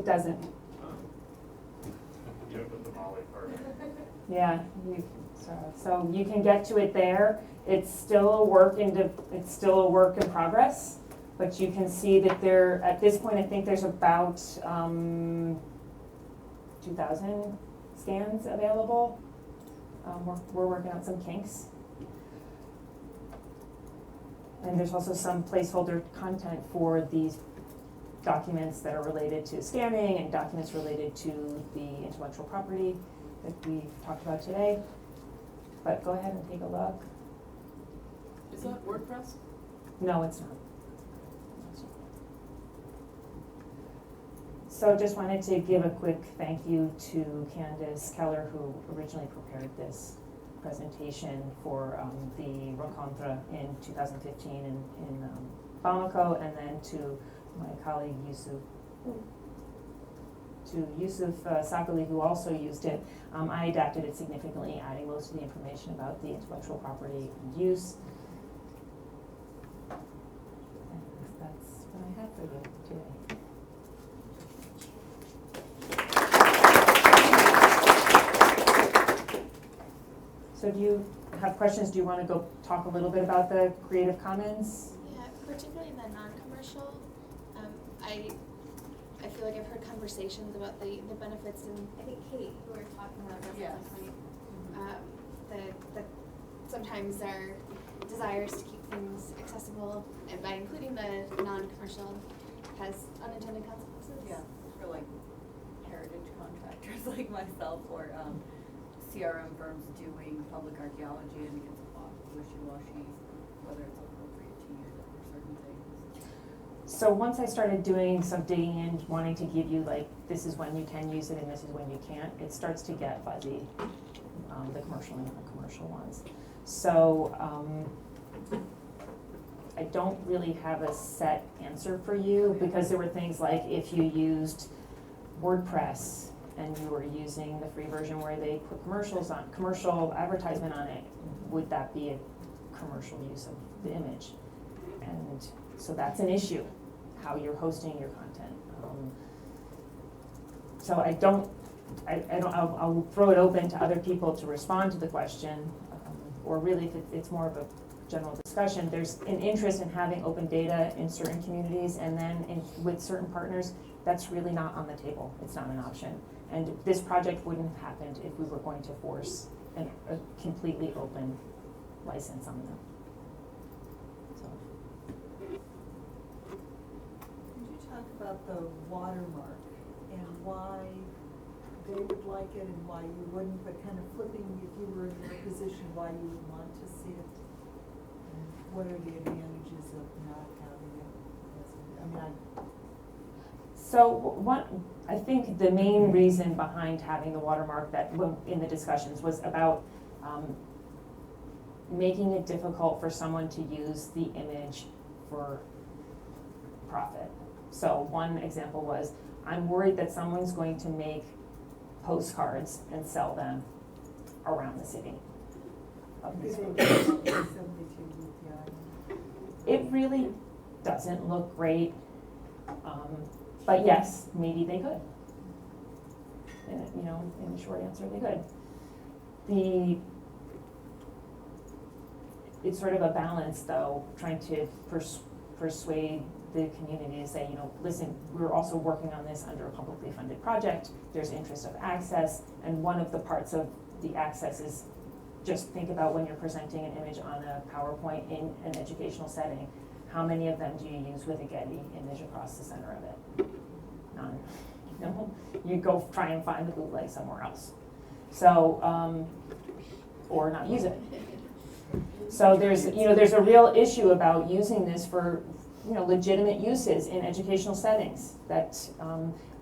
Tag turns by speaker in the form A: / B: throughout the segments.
A: It doesn't.
B: You have the Molly part.
A: Yeah, so you can get to it there. It's still a work in progress, but you can see that there, at this point, I think there's about 2,000 scans available. We're working on some kinks. And there's also some placeholder content for these documents that are related to scanning and documents related to the intellectual property that we've talked about today. But go ahead and take a look.
C: Is that WordPress?
A: No, it's not. So just wanted to give a quick thank you to Candace Keller, who originally prepared this presentation for the Rencontre in 2015 in Bamako, and then to my colleague Yusuf Sakali, who also used it. I adapted it significantly, adding most of the information about the intellectual property and use. And that's what I have for you today. So do you have questions? Do you want to go talk a little bit about the Creative Commons?
D: Yeah, particularly the non-commercial. I feel like I've heard conversations about the benefits, and I think Kate, you were talking about this at one point. The sometimes our desires to keep things accessible, and by including the non-commercial, has unintended consequences.
E: Yeah, for like heritage contractors like myself, or CRM firms doing public archaeology, and it gets a lot wishy-washy whether it's appropriate to use it for certain things.
A: So once I started doing some digging in, wanting to give you like, this is when you can use it and this is when you can't, it starts to get fuzzy, the commercial and non-commercial ones. So I don't really have a set answer for you, because there were things like if you used WordPress and you were using the free version where they put commercial advertisement on it, would that be a commercial use of the image? And so that's an issue, how you're hosting your content. So I'll throw it open to other people to respond to the question, or really if it's more of a general discussion. There's an interest in having open data in certain communities, and then with certain partners, that's really not on the table. It's not an option. And this project wouldn't have happened if we were going to force a completely open license on them. So.
F: Could you talk about the watermark and why they would like it and why you wouldn't, but kind of flipping, if you were in their position, why you would want to see it? And what are the advantages of not having it?
A: So I think the main reason behind having the watermark that in the discussions was about making it difficult for someone to use the image for profit. So one example was, I'm worried that someone's going to make postcards and sell them around the city. It really doesn't look great, but yes, maybe they could. And, in the short answer, they could. It's sort of a balance, though, trying to persuade the community to say, listen, we're also working on this under a publicly funded project. There's interest of access, and one of the parts of the access is just think about when you're presenting an image on a PowerPoint in an educational setting, how many of them do you use with a Getty image across the center of it? None. You go try and find the bootleg somewhere else. So, or not use it. So there's a real issue about using this for legitimate uses in educational settings. That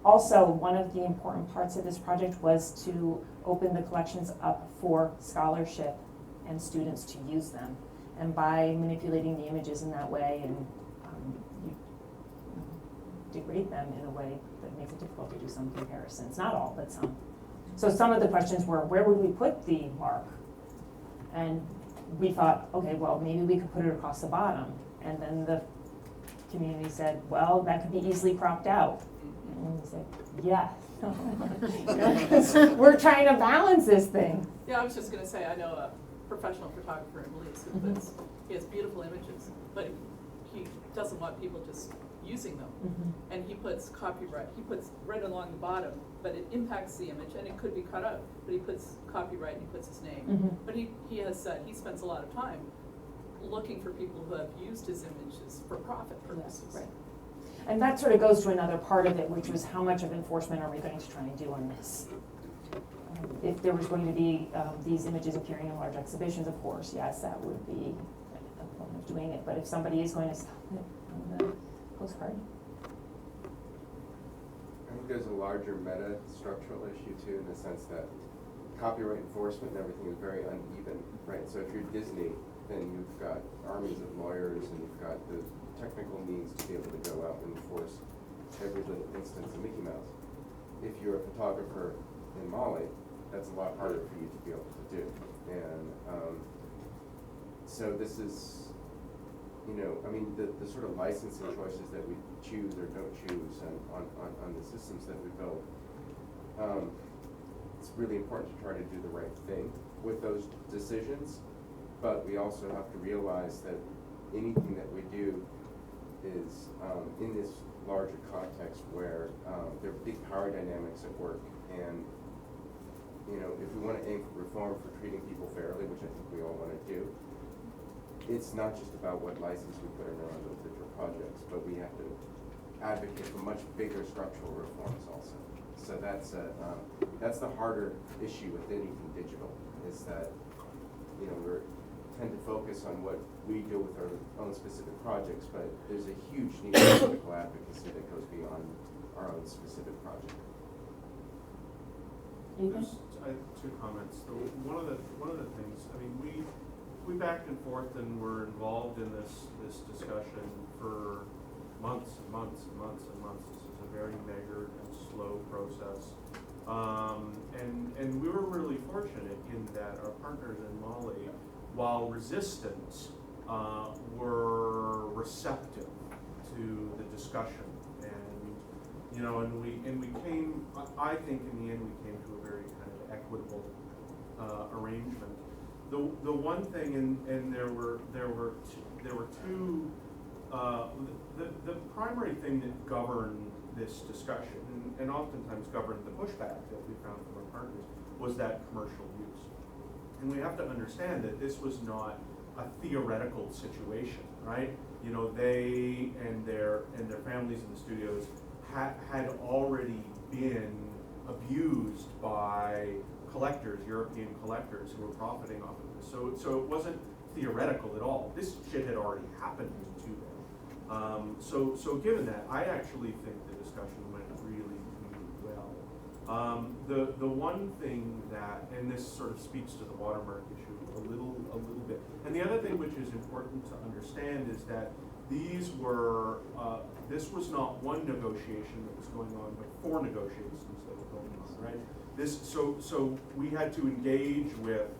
A: also, one of the important parts of this project was to open the collections up for scholarship and students to use them. And by manipulating the images in that way, and you degrade them in a way that makes it difficult to do some comparisons. Not all, but some. So some of the questions were, where would we put the mark? And we thought, okay, well, maybe we could put it across the bottom. And then the community said, well, that could be easily cropped out. And we say, yes. We're trying to balance this thing.
C: Yeah, I was just gonna say, I know a professional photographer in Belize who puts, he has beautiful images, but he doesn't want people just using them. And he puts copyright, he puts right along the bottom, but it impacts the image and it could be cut out, but he puts copyright and he puts his name. But he has said, he spends a lot of time looking for people who have used his images for profit purposes.
A: Right. And that sort of goes to another part of it, which was how much of enforcement are we going to try and do on this? If there was going to be these images appearing in large exhibitions, of course, yes, that would be a point of doing it. But if somebody is going to sell it on the postcard.
B: I think there's a larger meta structural issue too, in the sense that copyright enforcement and everything is very uneven, right? So if you're Disney, then you've got armies of lawyers and you've got the technical means to be able to go out and enforce every little instance of Mickey Mouse. If you're a photographer in Mali, that's a lot harder for you to be able to do. And so this is, you know, I mean, the sort of licensing choices that we choose or don't choose on the systems that we build, it's really important to try to do the right thing with those decisions, but we also have to realize that anything that we do is in this larger context where there are big power dynamics at work, and you know, if we want to aim for reform for treating people fairly, which I think we all want to do, it's not just about what license we put in our individual projects, but we have to advocate for much bigger structural reforms also. So that's the harder issue with anything digital, is that, you know, we tend to focus on what we do with our own specific projects, but there's a huge need for political advocacy that goes beyond our own specific project.
G: I have two comments. So one of the things, I mean, we backed and forth and were involved in this discussion for months and months and months and months. This is a very measured and slow process. And we were really fortunate in that our partners in Mali, while resistant, were receptive to the discussion. And you know, and we came, I think in the end we came to a very kind of equitable arrangement. The one thing, and there were two. The primary thing that governed this discussion, and oftentimes governed the pushback that we found from our partners, was that commercial use. And we have to understand that this was not a theoretical situation, right? You know, they and their families in the studios had already been abused by collectors, European collectors, who were profiting off of this. So it wasn't theoretical at all. This shit had already happened to them. So given that, I actually think the discussion went really, really well. The one thing that, and this sort of speaks to the watermark issue a little bit, and the other thing which is important to understand is that these were, this was not one negotiation that was going on, but 4 negotiations that were going on, right? So we had to engage with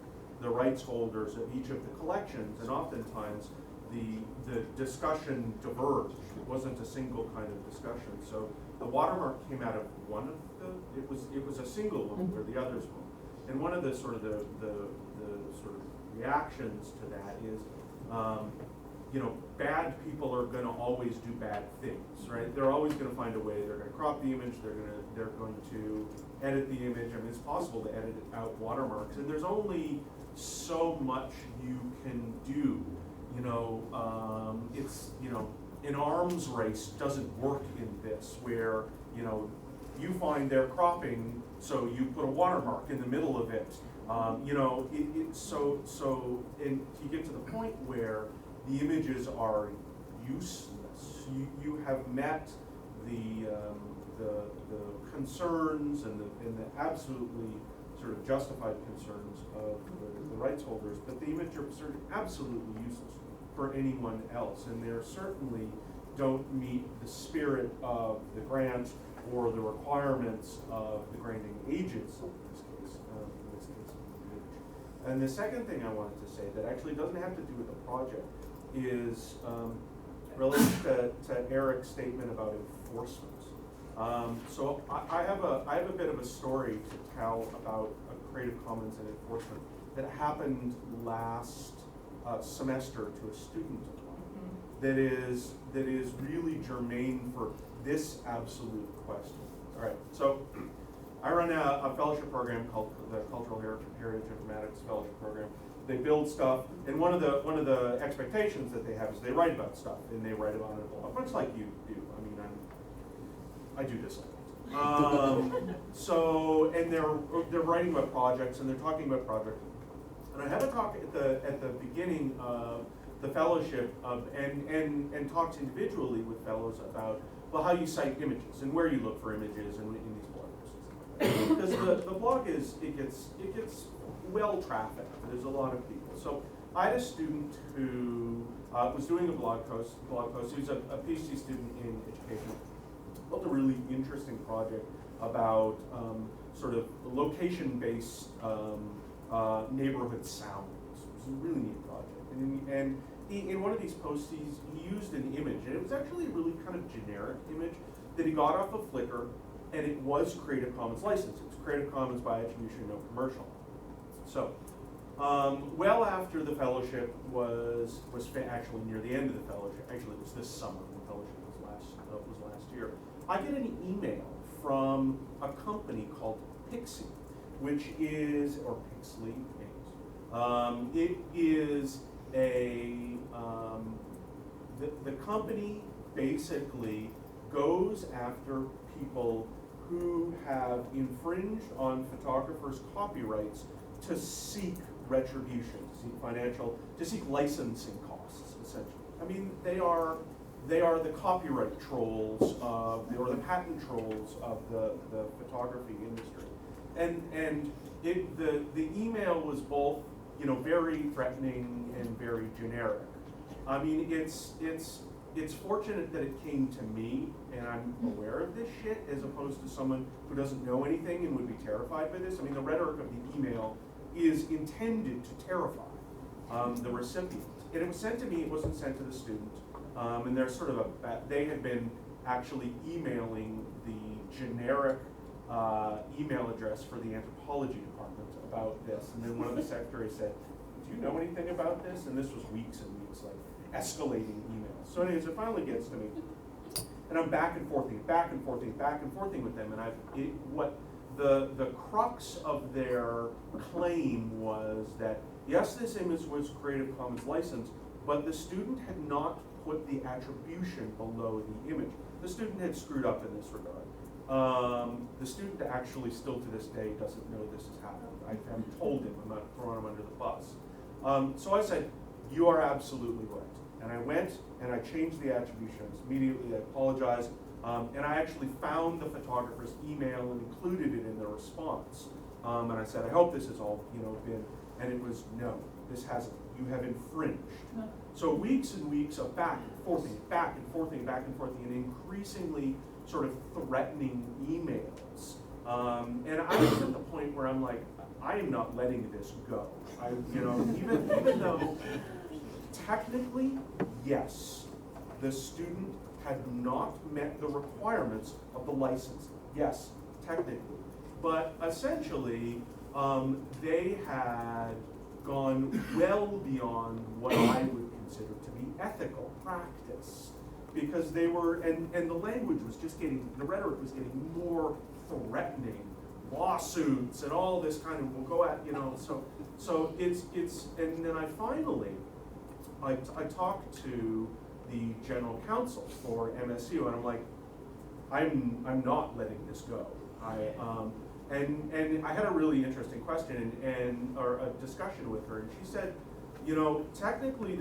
G: the rights holders of each of the collections, and oftentimes the discussion diverged. It wasn't a single kind of discussion. So the watermark came out of one of it was a single one where the others weren't. And one of the sort of the sort of reactions to that is, you know, bad people are going to always do bad things, right? They're always going to find a way. They're going to crop the image. They're going to edit the image. I mean, it's possible to edit out watermarks, and there's only so much you can do. You know, it's, you know, an arms race doesn't work in this, where, you know, you find they're cropping, so you put a watermark in the middle of it. You know, so and you get to the point where the images are useless. You have met the concerns and the absolutely sort of justified concerns of the rights holders, but the images are sort of absolutely useless for anyone else, and they certainly don't meet the spirit of the grant or the requirements of the granting agency in this case. And the second thing I wanted to say that actually doesn't have to do with the project is related to Eric's statement about enforcement. So I have a bit of a story to tell about Creative Commons and enforcement that happened last semester to a student of mine. That is really germane for this absolute question. All right, so I run a fellowship program called the Cultural Heritage Informatics Fellowship Program. They build stuff, and one of the expectations that they have is they write about stuff, and they write about it a lot, much like you do. I mean, I do this a lot. So, and they're writing about projects, and they're talking about projects. And I have a talk at the beginning of the fellowship and talks individually with fellows about, well, how you cite images and where you look for images in these blog posts. Because the blog it gets well trafficked. There's a lot of people. So I had a student who was doing a blog post. He was a PhD student in education. Built a really interesting project about sort of location-based neighborhood sounds. It was a really neat project. And he, in one of these posts, he used an image, and it was actually a really kind of generic image that he got off of Flickr, and it was Creative Commons licensed. It was Creative Commons by attribution, no commercial. So, well after the fellowship was actually near the end of the fellowship. Actually, it was this summer. The fellowship was last year. I get an email from a company called Pixie, which is, or Pixley, it is the company basically goes after people who have infringed on photographers' copyrights to seek retribution, to seek licensing costs, essentially. I mean, they are the copyright trolls or the patent trolls of the photography industry. And the email was both, very threatening and very generic. I mean, it's fortunate that it came to me and I'm aware of this shit as opposed to someone who doesn't know anything and would be terrified by this. I mean, the rhetoric of the email is intended to terrify the recipient. And it was sent to me, it wasn't sent to the student. And there's sort of they had been actually emailing the generic email address for the anthropology department about this. And then one of the secretaries said, do you know anything about this? And this was weeks and weeks, like escalating emails. So anyways, it finally gets to me. And I'm back and forthing with them. And what the crux of their claim was that, yes, this image was Creative Commons licensed, but the student had not put the attribution below the image. The student had screwed up in this regard. The student actually still to this day doesn't know this has happened. I haven't told him, I'm not throwing him under the bus. So I said, you are absolutely right. And I went and I changed the attributions immediately. I apologized. And I actually found the photographer's email and included it in the response. And I said, I hope this has all been, and it was, no, this hasn't. You have infringed. So weeks and weeks of back and forthing, and increasingly sort of threatening emails. And I was at the point where I'm like, I am not letting this go. Even though technically, yes, the student had not met the requirements of the license. Yes, technically. But essentially, they had gone well beyond what I would consider to be ethical practice. Because they were, and the language was just the rhetoric was getting more threatening. Lawsuits and all this kind of, we'll go at, so it's, and then I talked to the general counsel for MSU, and I'm like, I'm not letting this go. And I had a really interesting question or a discussion with her, and she said, technically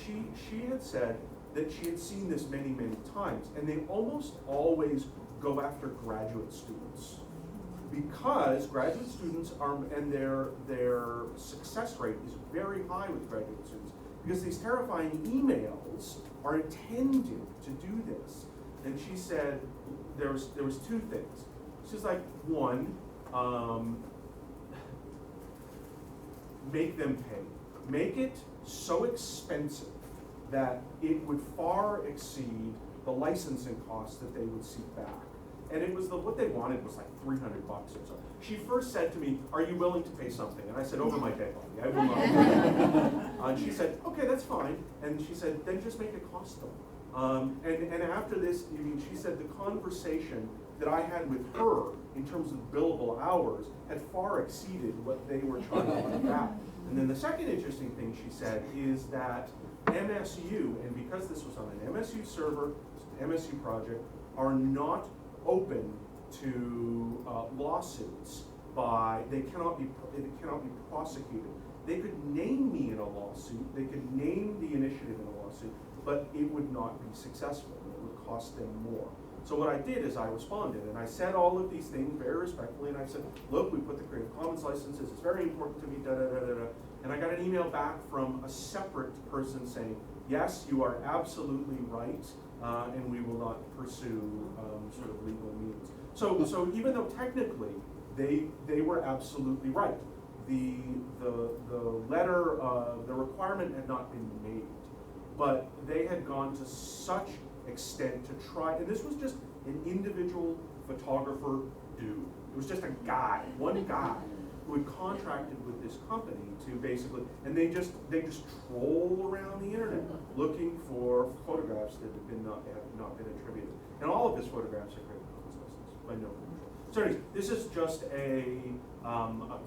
G: she had said that she had seen this many, many times, and they almost always go after graduate students. Because graduate students and their success rate is very high with graduate students, because these terrifying emails are intended to do this. And she said there was two things. She's like, one, make them pay. Make it so expensive that it would far exceed the licensing costs that they would seek back. and it was what they wanted was like $300 or so. She first said to me, "Are you willing to pay something?" And I said, "Over my dead body, I will not." And she said, "Okay, that's fine." And she said, "Then just make it cost them." And after this, I mean, she said the conversation that I had with her in terms of billable hours had far exceeded what they were charging me back. And then the second interesting thing she said is that MSU, and because this was on an MSU server, it's an MSU project, are not open to lawsuits they cannot be prosecuted. They could name me in a lawsuit, they could name the initiative in a lawsuit, but it would not be successful, and it would cost them more. So what I did is I responded, and I said all of these things very respectfully, and I said, look, we put the Creative Commons licenses, it's very important to me, da da da da da. And I got an email back from a separate person saying, yes, you are absolutely right, and we will not pursue sort of legal means. So even though technically they were absolutely right, the letter, the requirement had not been made, but they had gone to such extent to try, and this was just an individual photographer dude. It was just a guy, one guy, who had contracted with this company to basically, and they just troll around the internet looking for photographs that have not been attributed. And all of his photographs are Creative Commons licensed by no control. So anyways, this is just a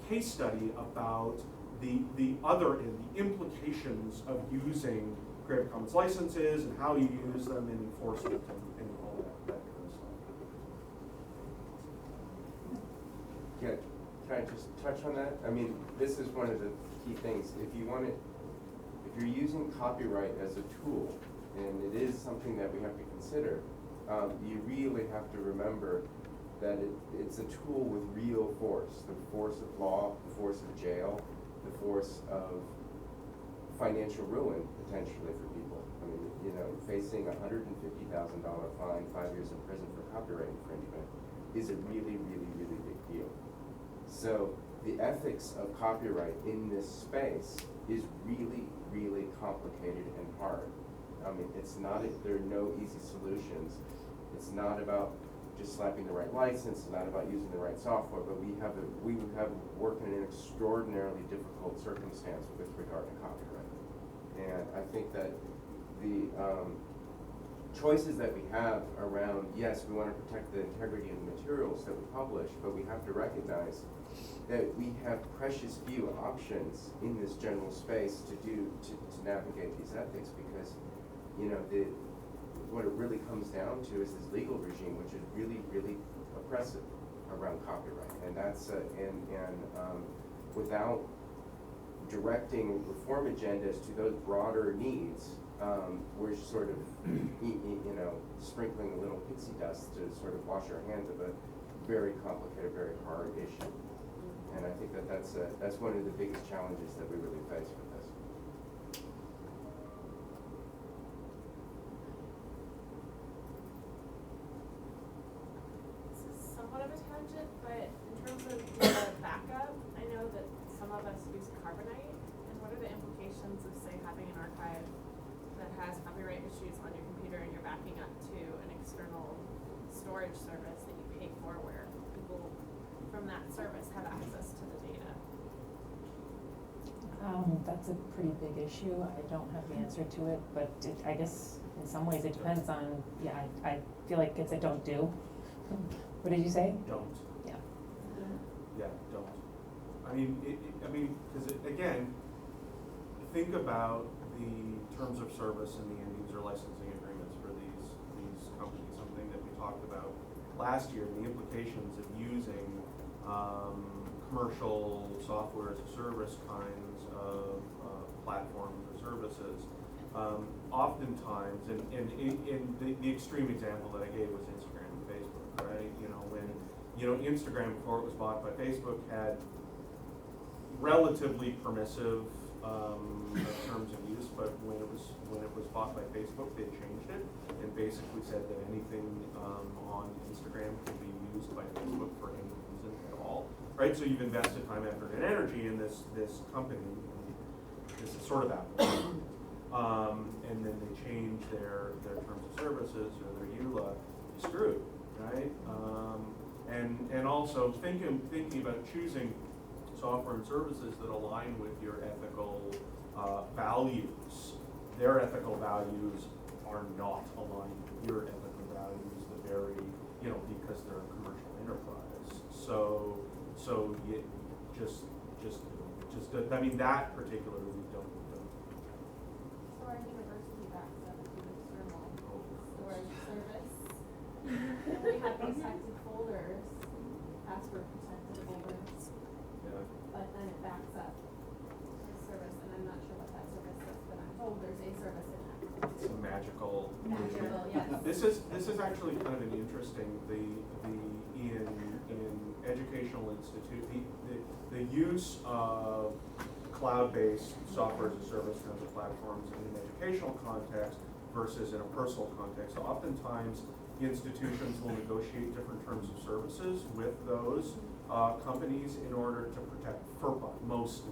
G: case study about the other end, the implications of using Creative Commons licenses and how you use them in enforcement and all that kind of stuff.
B: Yeah, can I just touch on that? I mean, this is one of the key things. If you're using copyright as a tool, and it is something that we have to consider, you really have to remember that it's a tool with real force, the force of law, the force of jail, the force of financial ruin, potentially, for people. I mean, you know, facing a $150,000 fine, 5 years in prison for copyright infringement is a really, really, really big deal. So the ethics of copyright in this space is really, really complicated and hard. I mean, there are no easy solutions. It's not about just slapping the right license, it's not about using the right software, but we would have worked in an extraordinarily difficult circumstance with regard to copyright. And I think that the choices that we have around, yes, we want to protect the integrity of the materials that we publish, but we have to recognize that we have precious few options in this general space to navigate these ethics, because, you know, what it really comes down to is this legal regime, which is really, really oppressive around copyright, and that's without directing reform agendas to those broader needs, we're sort of, you know, sprinkling a little pixie dust to sort of wash our hands of a very complicated, very hard issue. And I think that's one of the biggest challenges that we really face with this.
H: This is somewhat of a tangent, but in terms of the backup, I know that some of us use Carbonite, and what are the implications of, say, having an archive that has copyright issues on your computer and you're backing up to an external storage service that you pay for, where people from that service have access to the data?
A: That's a pretty big issue. I don't have the answer to it, but I guess in some ways it depends on, I feel like it's a don't do. What did you say?
G: Don't.
A: Yeah.
G: Yeah, don't. I mean, because again, think about the terms of service and the end user licensing agreements for these companies, something that we talked about last year, the implications of using commercial software as a service kinds of platforms or services. Oftentimes, and the extreme example that I gave was Instagram and Facebook, right? You know, when, you know, Instagram, before it was bought by Facebook, had relatively permissive terms of use, but when it was bought by Facebook, they changed it and basically said that anything on Instagram can be used by Facebook for any reason at all, right? So you've invested time, effort, and energy in this company, this is sort of Apple, and then they change their terms of services or their EULA, you're screwed. right? And also thinking about choosing software and services that align with your ethical values. Their ethical values are not aligned with your ethical values, because they're a commercial enterprise. So you just, I mean, that particularly we don't.
H: So our university backs up to external storage service. And we have protected folders, password protected folders,
G: Yeah.
H: but then it backs up to the service, and I'm not sure what that service is, but I'm told there's a service in that.
G: It's a magical.
H: Magical, yes.
G: This is actually kind of an interesting, in educational institute, the use of cloud-based software as a service kinds of platforms in an educational context versus in a personal context. So oftentimes, institutions will negotiate different terms of services with those companies in order to protect FERPA mostly.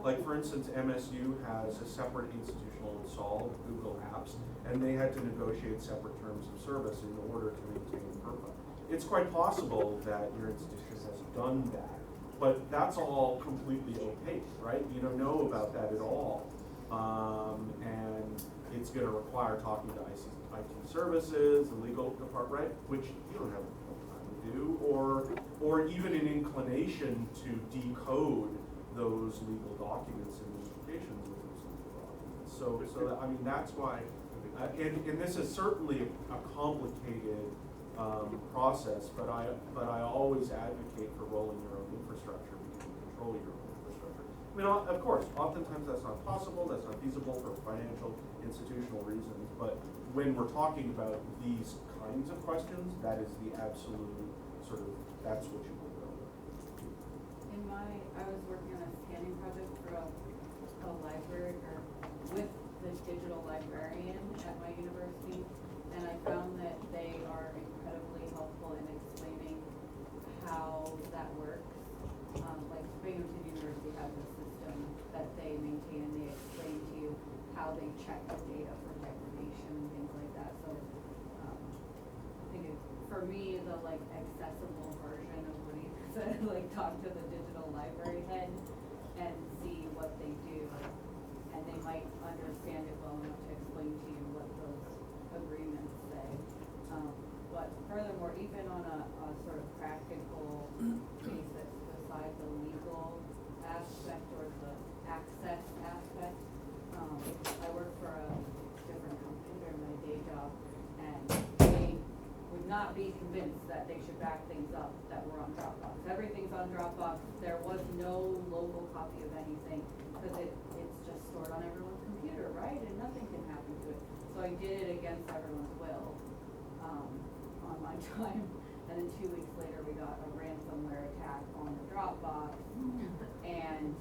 G: Like for instance, MSU has a separate institutional install of Google Apps, and they had to negotiate separate terms of service in order to maintain FERPA. It's quite possible that your institution has done that, but that's all completely opaque, right? You don't know about that at all. And it's going to require talking to IT services, the legal department, right? Which you don't have time to do, or even an inclination to decode those legal documents and implications of those legal documents. So that, I mean, that's why, and this is certainly a complicated process, but I always advocate for rolling your own infrastructure because you control your own infrastructure. I mean, of course, oftentimes that's not possible, that's not feasible for financial, institutional reasons, but when we're talking about these kinds of questions, that is the absolute sort of, that's what you will build.
E: I was working on a scanning project for a library, or with the digital librarian at my university, and I found that they are incredibly helpful in explaining how that works. Like Binghamton University has a system that they maintain, and they explain to you how they check the data for degradation and things like that. So I think for me, the accessible version of what you said, talk to the digital library head and see what they do, and they might understand it well enough to explain to you what those agreements say. But furthermore, even on a sort of practical basis, beside the legal aspect or the access aspect, I work for a different company during my day job, and they would not be convinced that they should back things up that were on Dropbox. Everything's on Dropbox. There was no local copy of anything because it's just stored on everyone's computer, right? And nothing can happen to it. So I did it against everyone's will on my time. And then 2 weeks later, we got a ransomware attack on the Dropbox, and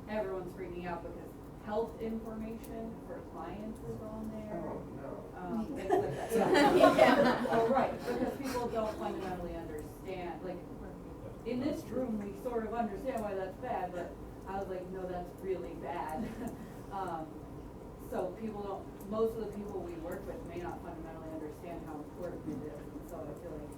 E: everyone's freaking out because health information for clients is on there.
B: Oh, no.
E: Things like that. Yeah. Oh, right, because people don't fundamentally understand. Like, in this room, we sort of understand why that's bad, but I was like, no, that's really bad. So people don't, most of the people we work with may not fundamentally understand how important it is. And so I feel like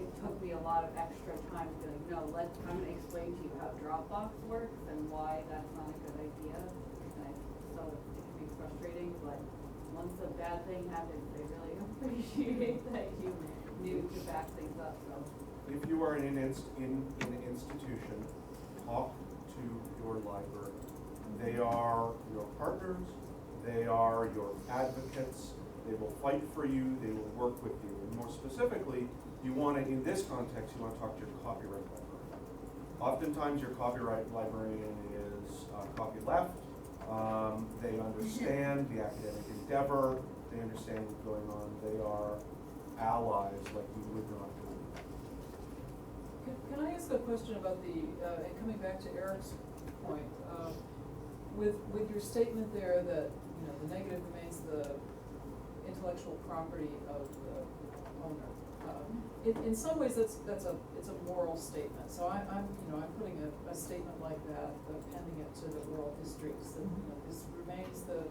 E: it took me a lot of extra time to be like, no, I'm gonna explain to you how Dropbox works and why that's not a good idea. So it can be frustrating, but once a bad thing happens, they really appreciate that you knew to back things up. So
G: If you are in an institution, talk to your library. They are your partners, they are your advocates, they will fight for you, they will work with you. And more specifically, you want to, in this context, you want to talk to your copyright librarian. Oftentimes your copyright librarian is copyleft. They understand the academic endeavor, they understand what's going on, they are allies like you would not do.
I: Can I ask a question about and coming back to Eric's point, with your statement there that, the negative remains the intellectual property of the owner. In some ways, it's a moral statement. So I'm putting a statement like that, appending it to the oral histories, that this remains the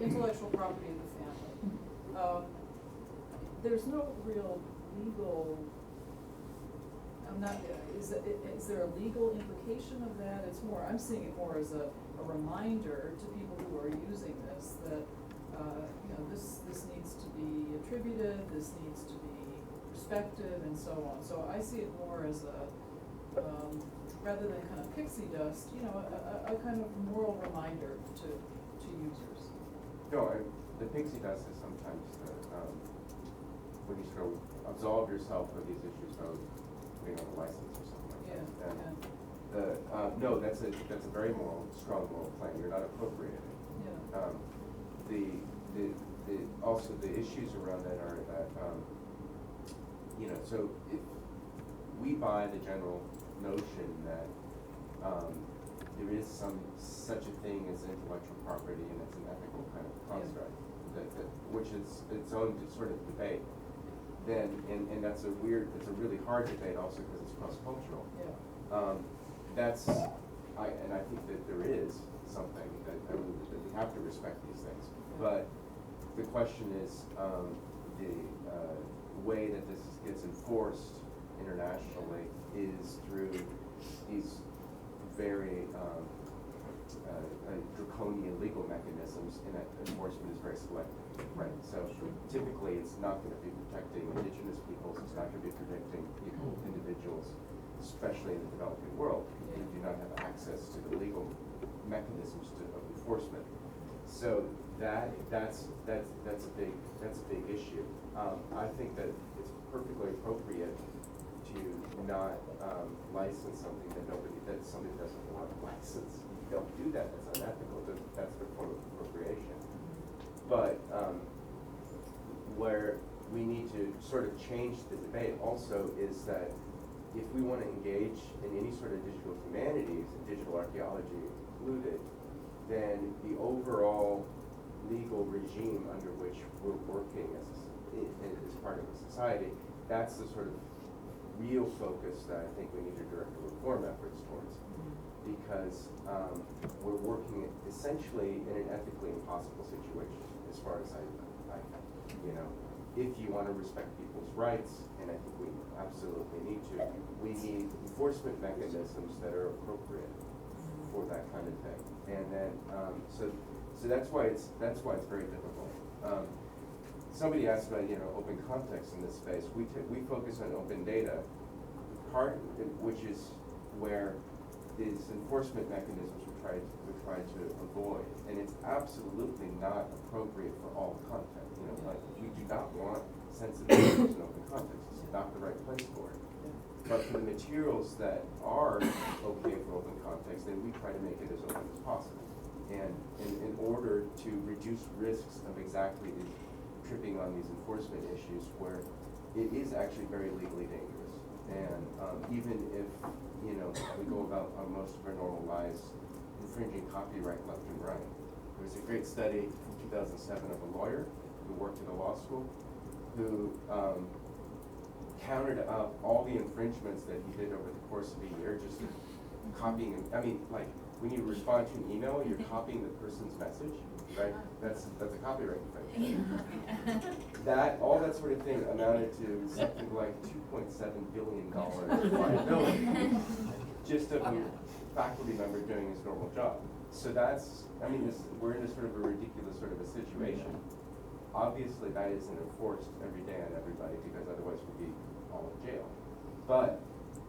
I: intellectual property of the family. there's no real legal, I'm not, is there a legal implication of that? It's more, I'm seeing it more as a reminder to people who are using this that, you know, this needs to be attributed, this needs to be respected, and so on. So I see it more as a, rather than kind of pixie dust, you know, a kind of moral reminder to users.
B: No, the pixie dust is sometimes the, when you sort of absolve yourself of these issues of putting on a license or something like that. And no, that's a very strong moral claim. You're not appropriating.
I: Yeah.
B: Also the issues around that are that, you know, so if we buy the general notion that there is such a thing as intellectual property and it's an ethical kind of construct, which is its own sort of debate, then, and that's it's a really hard debate also because it's cross-cultural.
I: Yeah.
B: I think that there is something that we have to respect these things. But the question is the way that this gets enforced internationally is through these very draconian legal mechanisms, and that enforcement is very selective, right? So typically it's not going to be protecting indigenous peoples, it's not going to be protecting individuals, especially in the developing world, who do not have access to the legal mechanisms of enforcement. So that's a big issue. I think that it's perfectly appropriate to not license something that somebody doesn't want to license. You don't do that. That's unethical. That's the form of appropriation. But where we need to sort of change the debate also is that if we want to engage in any sort of digital humanities, digital archaeology included, then the overall legal regime under which we're working as part of a society, that's the sort of real focus that I think we need to direct the reform efforts towards. Because we're working essentially in an ethically impossible situation, as far as I you know, if you want to respect people's rights, and I think we absolutely need to, we need enforcement mechanisms that are appropriate for that kind of thing. And then, so that's why it's very difficult. Somebody asked about, you know, open context in this space. We focus on open data, which is where these enforcement mechanisms we try to avoid, and it's absolutely not appropriate for all content. You know, like we do not want sensitive issues in open context. It's not the right place for it. But for the materials that are okay for open context, then we try to make it as open as possible. And in order to reduce risks of exactly tripping on these enforcement issues where it is actually very legally dangerous. And even if, you know, we go about most of our normal lives infringing copyright left and right. There was a great study from 2007 of a lawyer who worked at a law school who counted up all the infringements that he did over the course of a year, just copying. I mean, like when you respond to an email, you're copying the person's message, right? That's a copyright infringement. All that sort of thing amounted to something like $2.7 billion liability, just of a faculty member doing his normal job. So we're in a sort of a ridiculous sort of a situation. Obviously, that isn't enforced every day on everybody because otherwise we'd be all in jail. But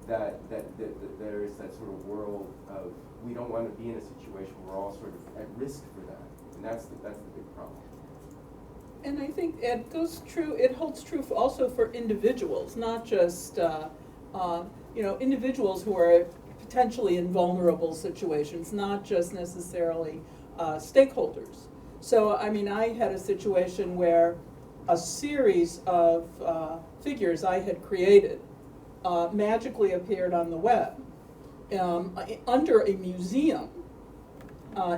B: that there is that sort of world of we don't want to be in a situation where we're all sort of at risk for that, and that's the big problem.
J: And I think it holds true also for individuals, not just individuals who are potentially in vulnerable situations, not just necessarily stakeholders. So, I mean, I had a situation where a series of figures I had created magically appeared on the web under a museum,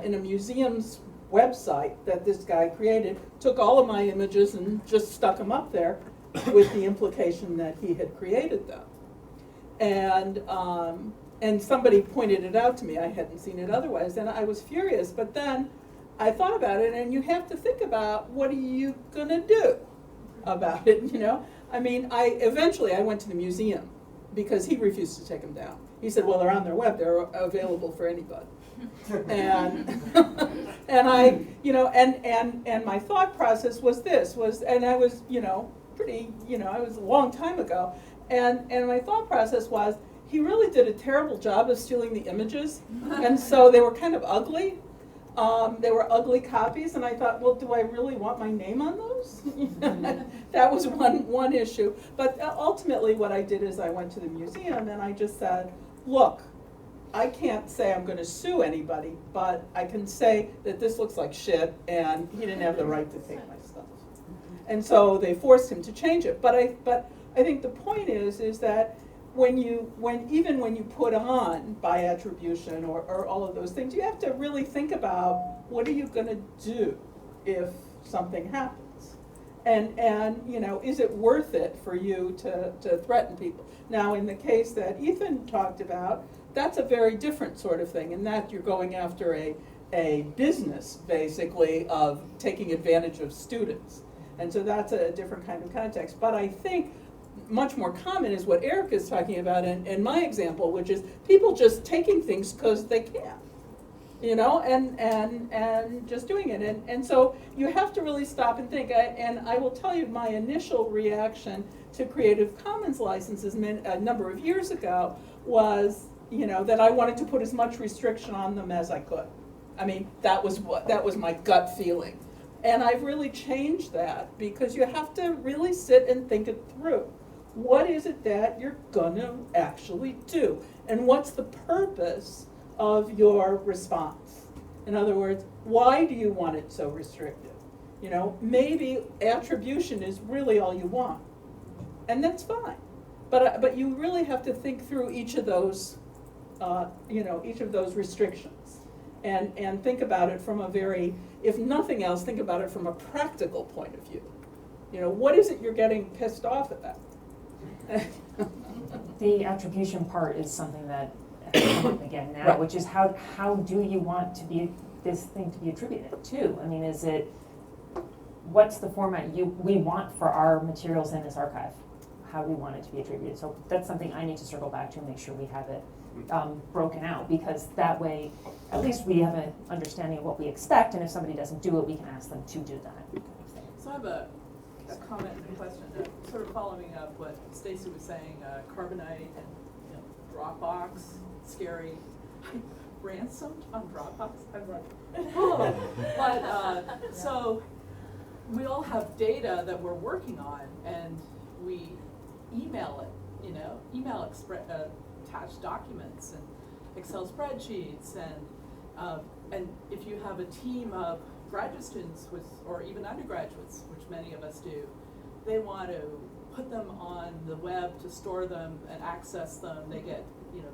J: in a museum's website that this guy created, took all of my images and just stuck them up there with the implication that he had created them. And somebody pointed it out to me. I hadn't seen it otherwise, and I was furious. But then I thought about it, and you have to think about what are you going to do? about it, you know? I mean, eventually I went to the museum because he refused to take them down. He said, well, they're on their web, they're available for anybody. And and I, you know, and my thought process was this, and I was, you know, pretty, you know, it was a long time ago, and my thought process was, he really did a terrible job of stealing the images, and so they were kind of ugly. They were ugly copies, and I thought, well, do I really want my name on those? That was one issue. But ultimately what I did is I went to the museum and I just said, look, I can't say I'm going to sue anybody, but I can say that this looks like shit and he didn't have the right to take my stuff. And so they forced him to change it. But I think the point is that even when you put on by attribution or all of those things, you have to really think about what are you going to do if something happens, and you know, is it worth it for you to threaten people? Now, in the case that Ethan talked about, that's a very different sort of thing, in that you're going after a business basically of taking advantage of students, and so that's a different kind of context. But I think much more common is what Eric is talking about in my example, which is people just taking things because they can, you know, and just doing it. And so you have to really stop and think. And I will tell you, my initial reaction to Creative Commons licenses a number of years ago was, you know, that I wanted to put as much restriction on them as I could. I mean, that was my gut feeling. And I've really changed that, because you have to really sit and think it through. What is it that you're gonna actually do? And what's the purpose of your response? In other words, why do you want it so restrictive? You know, maybe attribution is really all you want, and that's fine. But you really have to think through each of those, you know, each of those restrictions, and think about it from a very, if nothing else, think about it from a practical point of view. You know, what is it you're getting pissed off about?
A: The attribution part is something that has come up again now,
J: Right.
A: which is how do you want to be this thing to be attributed to? I mean, is it, what's the format we want for our materials in this archive? How do we want it to be attributed? So that's something I need to circle back to and make sure we have it broken out, because that way at least we have an understanding of what we expect, and if somebody doesn't do it, we can ask them to do that.
C: So I have a comment and a question, sort of following up what Stacy was saying, Carbonite and, you know, Dropbox, scary. Ransomed on Dropbox? I'm like, oh. But, so we all have data that we're working on, and we email it, you know, attached documents and Excel spreadsheets, and if you have a team of graduate students or even undergraduates, which many of us do, they want to put them on the web to store them and access them. They get, you know,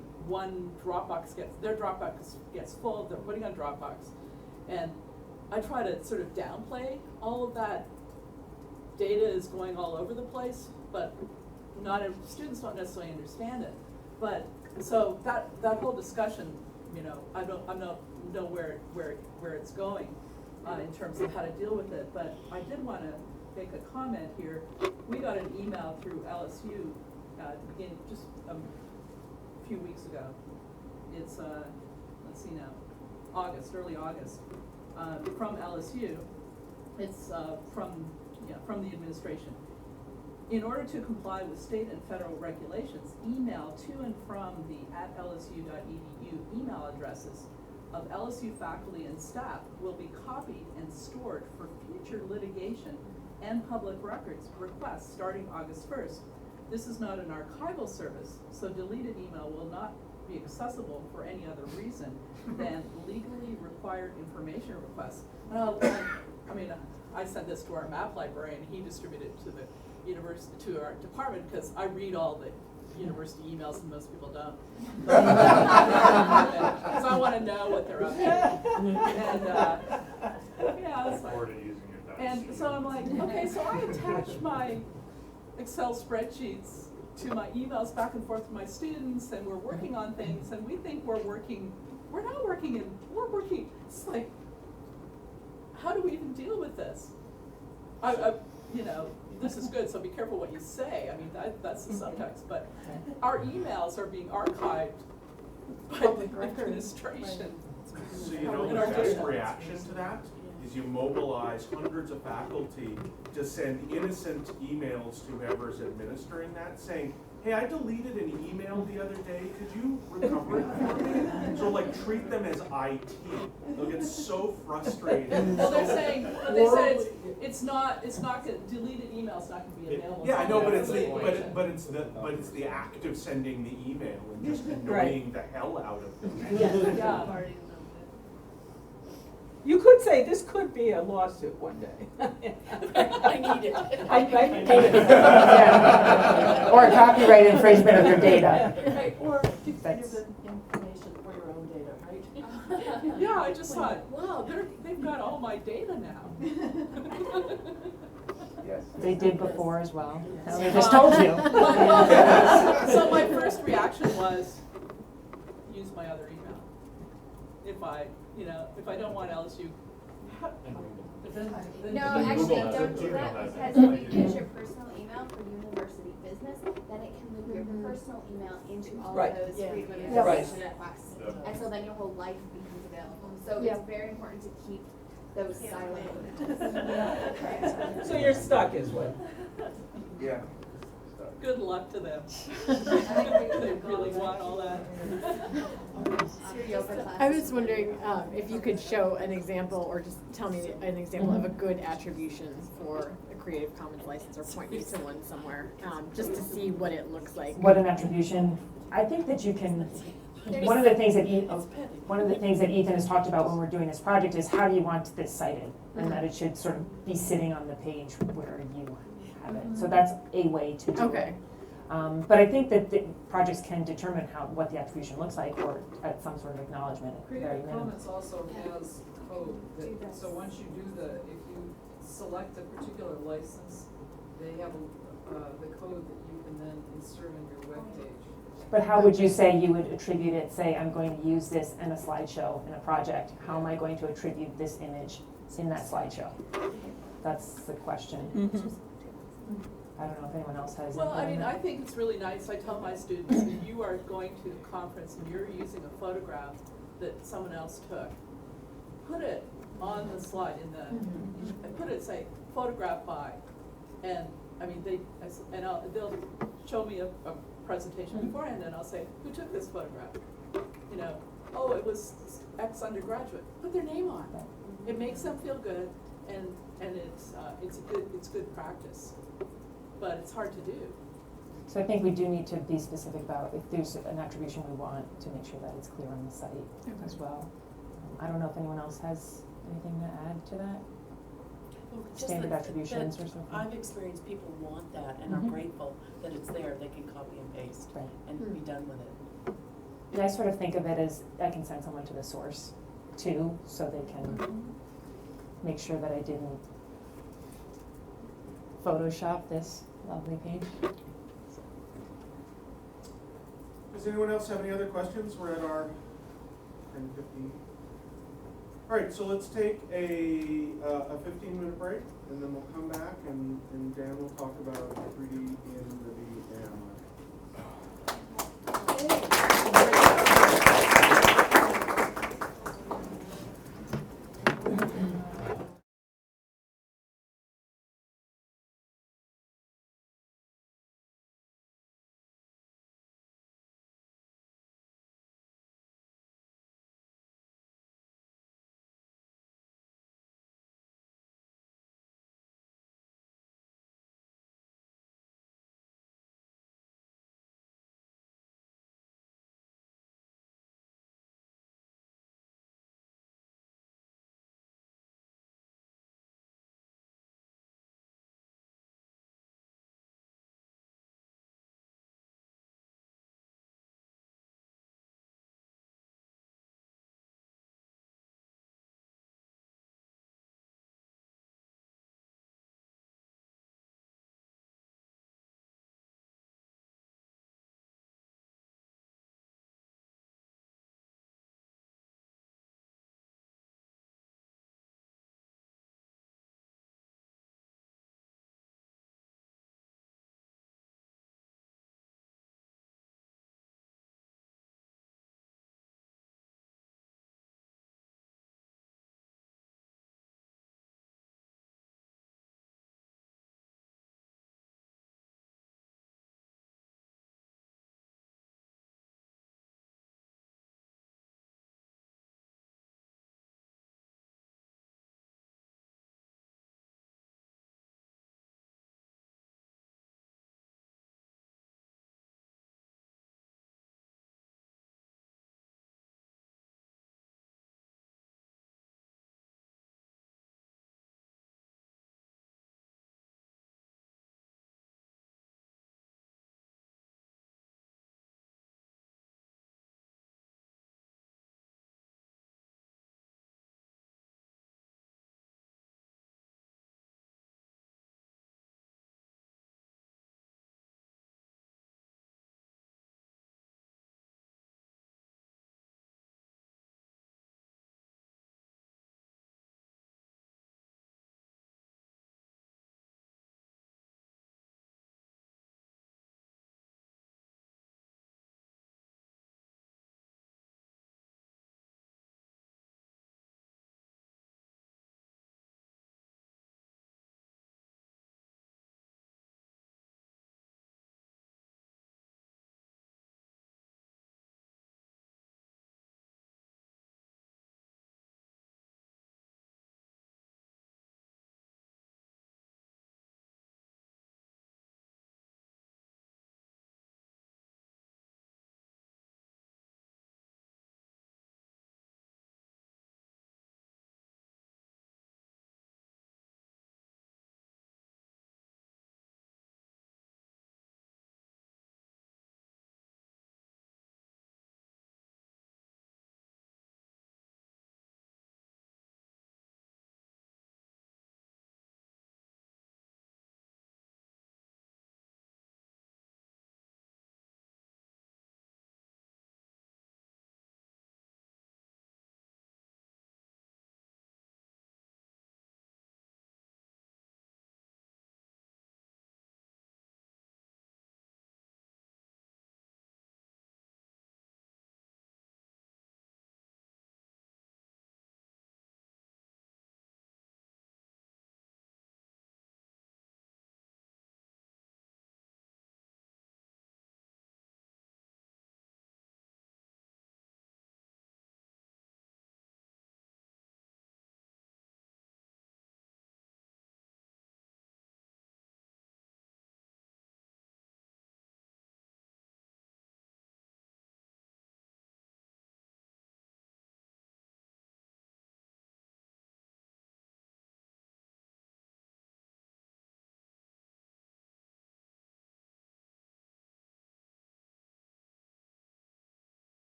C: their Dropbox gets full, they're putting on Dropbox. And I try to sort of downplay all of that data is going all over the place, but students don't necessarily understand it. But so that whole discussion, you know, I don't know where it's going in terms of how to deal with it. But I did want to make a comment here. We got an email through LSU at the beginning, just a few weeks ago. It's let's see now, early August, from LSU. It's from the administration. In order to comply with state and federal regulations, email to and from the @lsu.edu email addresses of LSU faculty and staff will be copied and stored for future litigation and public records requests starting August 1st. This is not an archival service, so deleted email will not be accessible for any other reason than legally required information requests. I mean, I sent this to our map librarian, he distributed it to the university, to our department, because I read all the university emails and most people don't. Because I want to know what they're up to. And yeah, it's like, and so I'm like, okay, so I attach my Excel spreadsheets to my emails back and forth to my students, and we're working on things, and we think we're working, we're not working, we're working, it's like, how do we even deal with this? You know, this is good, so be careful what you say, I mean, that's the subtext, but our emails are being archived by
F: Public
C: the
F: record.
C: administration.
G: So you know
C: In
G: the
C: our
G: best
C: data.
G: reaction to that is you mobilize hundreds of faculty to send innocent emails to whoever's administering that, saying, hey, I deleted an email the other day, could you recover it for me? So like treat them as IT. They'll get so frustrated.
C: Well, they're
G: so
C: saying, but they said
G: horribly-
C: it's not gonna, deleted email's not gonna be available.
G: Yeah, I know, but it's the,
C: Information.
G: but it's the act of sending the email and just annoying the hell out of them.
C: Yeah.
J: You could say this could be a lawsuit one day.
E: I need it.
J: I need it.
A: Yeah. Or a copyright infringement of your data.
I: Right, or give
A: That's-
I: them information for your own data, right?
C: Yeah, I just thought, wow, they've got all my data now.
B: Yes.
A: They did before as well. They just told you.
C: So my first reaction was, use my other email. If I don't want LSU.
I: But then
D: No,
I: then
D: actually,
I: Google has
D: don't
I: it.
D: do
I: Google
D: that,
I: has it.
D: because if you use your personal email for university business, then it can loop your personal email into all
J: Right.
D: of those
I: Yeah.
D: frequent
J: Yeah. Right.
D: information requests.
I: Yeah.
D: And so then your whole life becomes available. So
A: Yeah.
D: it's very important to keep those silent.
J: So you're stuck is what?
B: Yeah.
C: Good luck to them. They really want all that.
D: It's your yoga class.
K: I was wondering if you could show an example or just tell me an example of a good attribution for a Creative Commons license or point me to one somewhere, just to see what it looks like.
A: What an attribution. I think that you can, one of the things that Ethan has talked about when we're doing this project is how do you want this cited? And that it should sort of be sitting on the page where you have it. So that's a way to do it.
K: Okay.
A: But I think that the projects can determine what the attribution looks like or at some sort of acknowledgement at very
I: Creative
A: minimum.
I: Commons also has code that, so once you do if you select a particular license, they have the code that you can then insert in your webpage.
A: But how would you say you would attribute it? Say, I'm going to use this in a slideshow in a project. How am I going to attribute this image in that slideshow? That's the question. I don't know if anyone else has.
C: Well, I
A: input on
C: mean,
A: that.
C: I think it's really nice, I tell my students, if you are going to the conference and you're using a photograph that someone else took, put it on the slide and put it, say, photographed by, and, I mean, they'll show me a presentation beforehand, and I'll say, who took this photograph? You know, oh, it was X undergraduate, put their name on it. It makes them feel good, and it's good practice, but it's hard to do.
A: So I think we do need to be specific about if there's an attribution we want to make sure that it's clear on the site as well. I don't know if anyone else has anything to add to that?
L: Just
A: Standard
L: that-
A: attributions
L: that
A: or something?
L: I've experienced people want that and are
A: Mhm.
L: grateful that it's there, they can copy and paste
A: Right.
L: and be done with it.
A: Yeah, I sort of think of it as I can send someone to the source too, so they can make sure that I didn't Photoshop this lovely page.
G: Does anyone else have any other questions? We're at our 10:15. All right, so let's take a 15-minute break, and then we'll come back, and Dan will talk about 3D in the VM.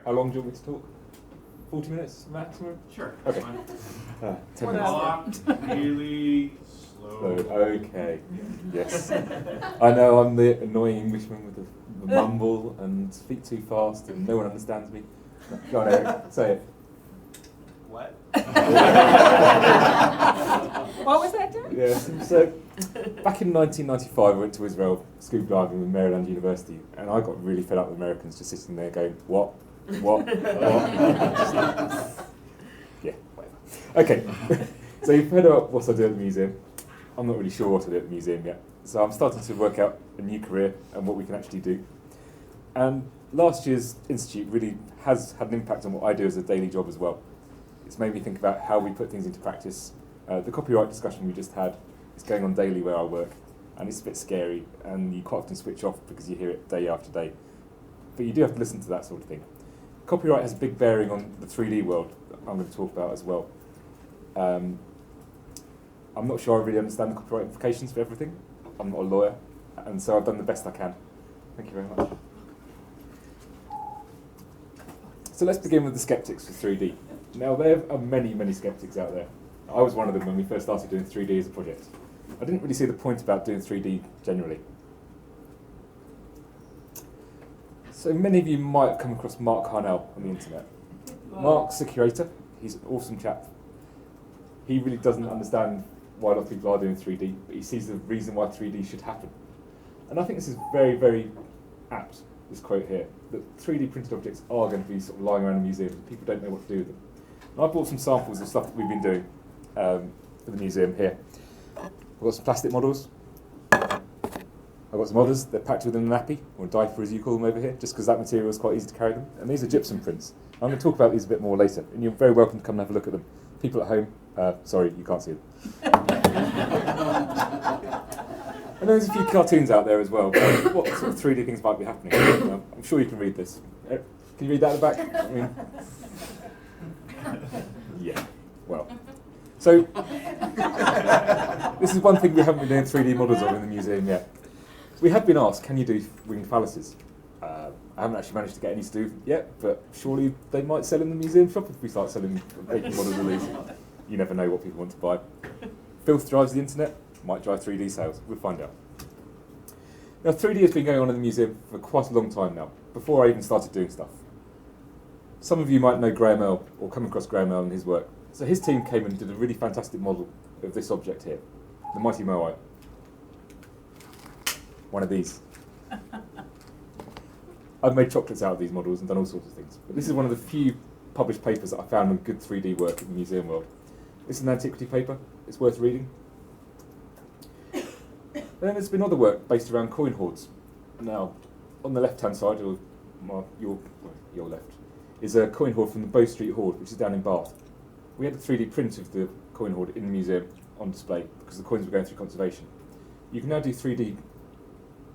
M: How long do you want me to talk? 40 minutes maximum?
G: Sure.
M: Okay.
G: Fine.
M: 10
J: Whatever.
M: minutes.
G: Talk really
M: Slow.
G: slow.
M: Okay. Yes. I know I'm the annoying Englishman with the mumble and speak too fast and no one understands me. Go on, Eric. Say it.
G: What?
J: What was that, Derek?
M: Yes. So, back in 1995, I went to Israel scuba diving with Maryland University, and I got really fed up with Americans just sitting there going, "What? What? What?" Yeah, whatever. Okay. So you've heard about what I do at the museum. I'm not really sure what I do at the museum yet. So I'm starting to work out a new career and what we can actually do. And last year's institute really has had an impact on what I do as a daily job as well. It's made me think about how we put things into practice. The copyright discussion we just had is going on daily where I work, and it's a bit scary, and you quite often switch off because you hear it day after day. But you do have to listen to that sort of thing. Copyright has a big bearing on the 3D world that I'm going to talk about as well. I'm not sure I really understand the copyright implications for everything. I'm not a lawyer, and so I've done the best I can. Thank you very much. So let's begin with the skeptics for 3D. Now, there are many, many skeptics out there. I was one of them when we first started doing 3D as a project. I didn't really see the point about doing 3D generally. So many of you might have come across Mark Harnell on the internet. Mark's a curator. He's an awesome chap. He really doesn't understand why a lot of people are doing 3D, but he sees the reason why 3D should happen. And I think this is very, very apt, this quote here, that 3D printed objects are going to be sort of lying around a museum and people don't know what to do with them. And I brought some samples of stuff that we've been doing for the museum here. I've got some plastic models. I've got some others. They're packed within a nappy, or a diaper as you call them over here, just because that material is quite easy to carry them. And these are gypsum prints. I'm going to talk about these a bit more later, and you're very welcome to come and have a look at them. People at home, sorry, you can't see them. And there's a few cartoons out there as well, about what sort of 3D things might be happening. I'm sure you can read this. Can you read that at the back? I mean, yeah, well. So, this is one thing we haven't been doing 3D models of in the museum yet. We have been asked, can you do winged phalluses? I haven't actually managed to get any to do yet, but surely they might sell in the museum shop if we start selling making models of these. You never know what people want to buy. Filth drives the internet, might drive 3D sales, we'll find out. Now 3D has been going on in the museum for quite a long time now, before I even started doing stuff. Some of you might know Graham Earl, or come across Graham Earl and his work. So his team came and did a really fantastic model of this object here, the mighty Moai. One of these. I've made chocolates out of these models and done all sorts of things. But this is one of the few published papers that I found on good 3D work in the museum world. This is an antiquity paper. It's worth reading. Then there's been other work based around coin hoards. Now, on the left-hand side, or your left, is a coin hoard from the Bow Street Hoard, which is down in Bath. We had a 3D print of the coin hoard in the museum on display because the coins were going through conservation. You can now do 3D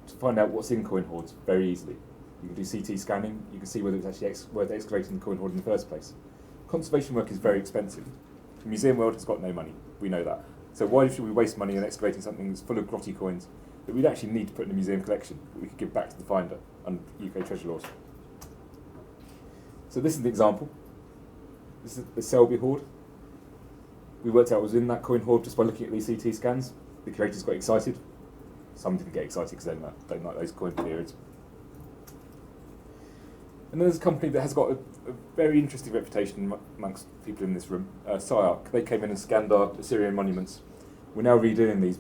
M: to find out what's in coin hoards very easily. You can do CT scanning, you can see whether it's actually worth excavating the coin hoard in the first place. Conservation work is very expensive. The museum world has got no money, we know that. So why should we waste money on excavating something that's full of grotty coins that we'd actually need to put in a museum collection that we could give back to the finder under UK treasure laws? So this is the example. This is the Selby hoard. We worked out what was in that coin hoard just by looking at these CT scans. The curators got excited. Some didn't get excited because they don't like those coin periods. And then there's a company that has got a very interesting reputation amongst people in this room, SciArc. They came in and scanned our Assyrian monuments. We're now redoing these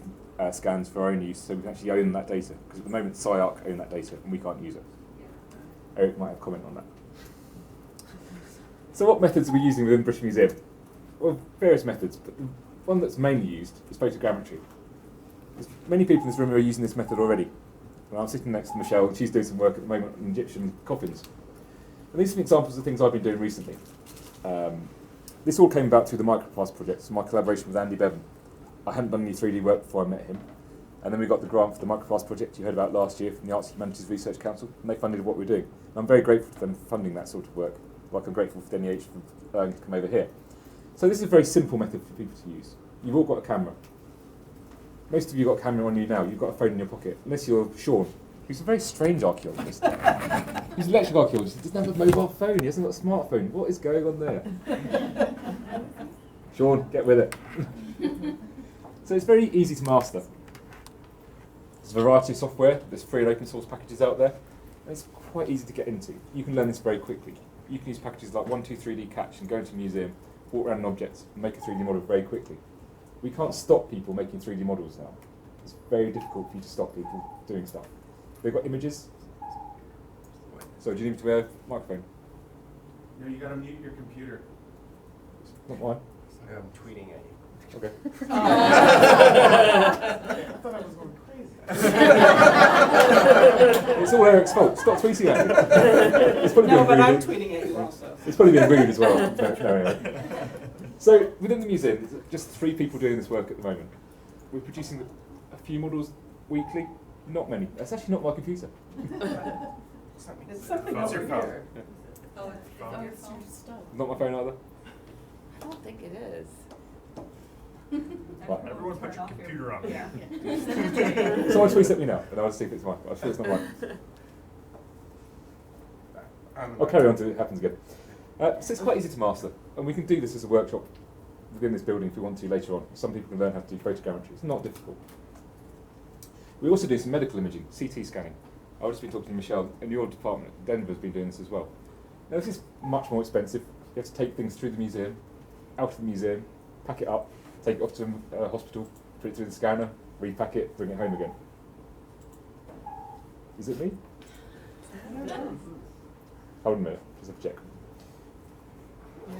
M: scans for our own use, so we can actually own that data, because at the moment SciArc own that data and we can't use it. Eric might have a comment on that. So what methods are we using within the British Museum? Well, various methods, but the one that's mainly used is photogrammetry. There's many people in this room who are using this method already. And I'm sitting next to Michelle, and she's doing some work at the moment on Egyptian coffins. And these are some examples of things I've been doing recently. This all came about through the Microplast project, so my collaboration with Andy Bevan. I hadn't done any 3D work before I met him. And then we got the grant for the Microplast project you heard about last year from the Arts and Humanities Research Council, and they funded what we're doing. And I'm very grateful to them for funding that sort of work, like I'm grateful for NEH for allowing to come over here. So this is a very simple method for people to use. You've all got a camera. Most of you got a camera on you now, you've got a phone in your pocket, unless you're Sean, He's a very strange archaeologist. He's an electric archaeologist. He doesn't have a mobile phone. He hasn't got a smartphone. What is going on there? Sean, get with it. So it's very easy to master. There's a variety of software. There's free and open source packages out there. And it's quite easy to get into. You can learn this very quickly. You can use packages like 123D Catch and go into a museum, walk around an object, and make a 3D model very quickly. We can't stop people making 3D models now. It's very difficult for you to stop people doing stuff. They've got images. So do you need me to wear a microphone?
G: No, you gotta mute your computer.
M: Not mine.
B: I'm tweeting at you.
M: Okay.
G: I thought I was going crazy.
M: It's all Eric's fault. Stop tweeting at me. It's probably
J: No,
M: been
J: but I'm
M: rude.
J: tweeting at you also.
M: It's probably been rude as well. No, anyway. So within the museum, there's just 3 people doing this work at the moment. We're producing a few models weekly. Not many. That's actually not my computer.
J: It's something
G: That's
J: over
G: your phone.
J: here.
E: Oh,
G: Phone.
E: it's your stuff.
M: Not my phone either.
E: I don't think it is.
M: Right.
G: Everyone put your computer on.
E: Yeah.
M: Someone tweets at me now, and I'll see if it's mine. I'm sure it's not mine. I'll carry on until it happens again. So it's quite easy to master, and we can do this as a workshop within this building if we want to later on. Some people can learn how to do photogrammetry. It's not difficult. We also do some medical imaging, CT scanning. I've just been talking to Michelle in your department. Denver's been doing this as well. Now this is much more expensive. You have to take things through the museum, out of the museum, pack it up, take it off to a hospital, put it through the scanner, repack it, bring it home again. Is it me? Hold on a minute, just have to check.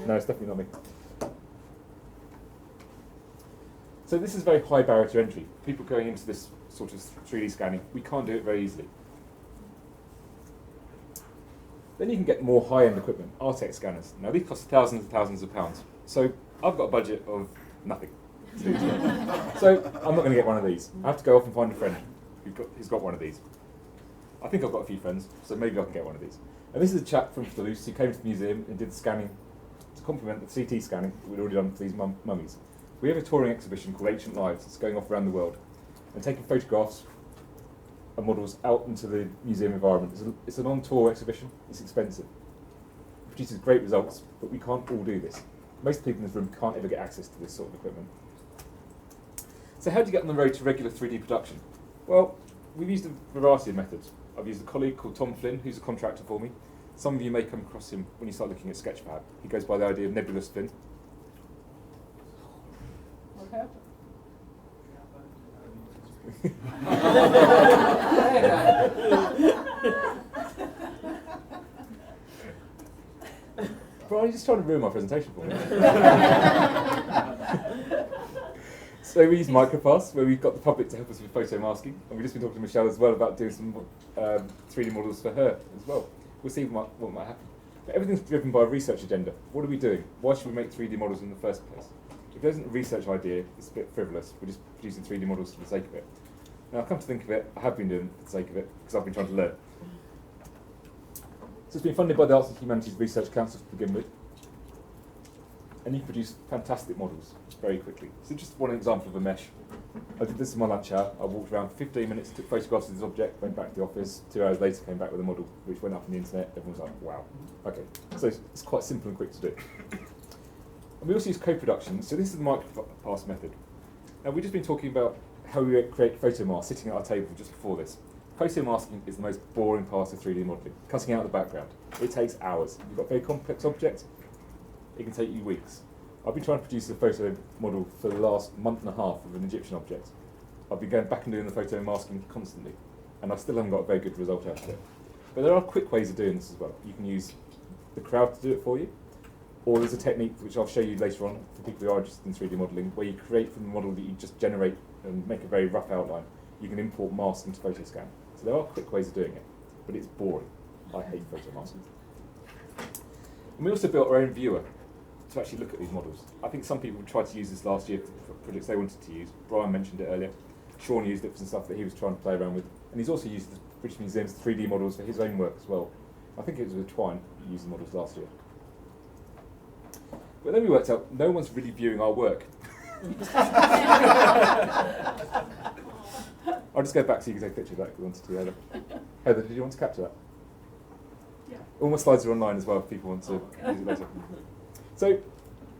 M: No, it's definitely not me. So this is a very high barrier to entry. People going into this sort of 3D scanning, we can't do it very easily. Then you can get more high-end equipment, Artex scanners. Now these cost thousands and thousands of pounds. So I've got a budget of nothing to do today. So I'm not going to get one of these. I have to go off and find a friend who's got one of these. I think I've got a few friends, so maybe I can get one of these. And this is a chap from Toulouse who came to the museum and did the scanning to complement the CT scanning that we'd already done for these mummies. We have a touring exhibition called Ancient Lives. It's going off around the world and taking photographs and models out into the museum environment. It's an on-tour exhibition. It's expensive. It produces great results, but we can't all do this. Most people in this room can't ever get access to this sort of equipment. So how do you get on the road to regular 3D production? Well, we've used a variety of methods. I've used a colleague called Tom Flynn, who's a contractor for me. Some of you may come across him when you start looking at Sketchpad. He goes by the idea of Nebulous Flynn.
J: What happened?
M: Bro, you're just trying to ruin my presentation for me. So we use Micropass, where we've got the public to help us with photo masking, and we've just been talking to Michelle as well about doing some 3D models for her as well. We'll see what might happen. But everything's driven by a research agenda. What are we doing? Why should we make 3D models in the first place? If there isn't a research idea, it's a bit frivolous. We're just producing 3D models for the sake of it. Now, come to think of it, I have been doing it for the sake of it, because I've been trying to learn. So it's been funded by the Arts and Humanities Research Council to begin with. And you can produce fantastic models very quickly. So just one example of a mesh. I did this in my lunch hour. I walked around for 15 minutes, took photographs of this object, went back to the office. 2 hours later, came back with a model, which went up on the internet. Everyone was like, wow. Okay, so it's quite simple and quick to do. And we also use co-production. So this is the Micropass method. Now, we've just been talking about how we create photo masks sitting at our table just before this. Photo masking is the most boring part of 3D modelling, cutting out the background. It takes hours. You've got a very complex object, it can take you weeks. I've been trying to produce a photo model for the last month and a half of an Egyptian object. I've been going back and doing the photo masking constantly, and I still haven't got a very good result out of it. But there are quick ways of doing this as well. You can use the crowd to do it for you, or there's a technique which I'll show you later on for people who are interested in 3D modelling, where you create from the model that you just generate and make a very rough outline. You can import masks into PhotoScan. So there are quick ways of doing it, but it's boring. I hate photo masking. And we also built our own viewer to actually look at these models. I think some people tried to use this last year for projects they wanted to use. Brian mentioned it earlier. Sean used it for some stuff that he was trying to play around with. And he's also used the British Museum's 3D models for his own work as well. I think it was with Twine he used the models last year. But then we worked out no one's really viewing our work. I'll just go back so you can take a picture of that if you wanted to, Heather. Heather, did you want to capture that?
I: Yeah.
M: All my slides are online as well if people want to use it later. So,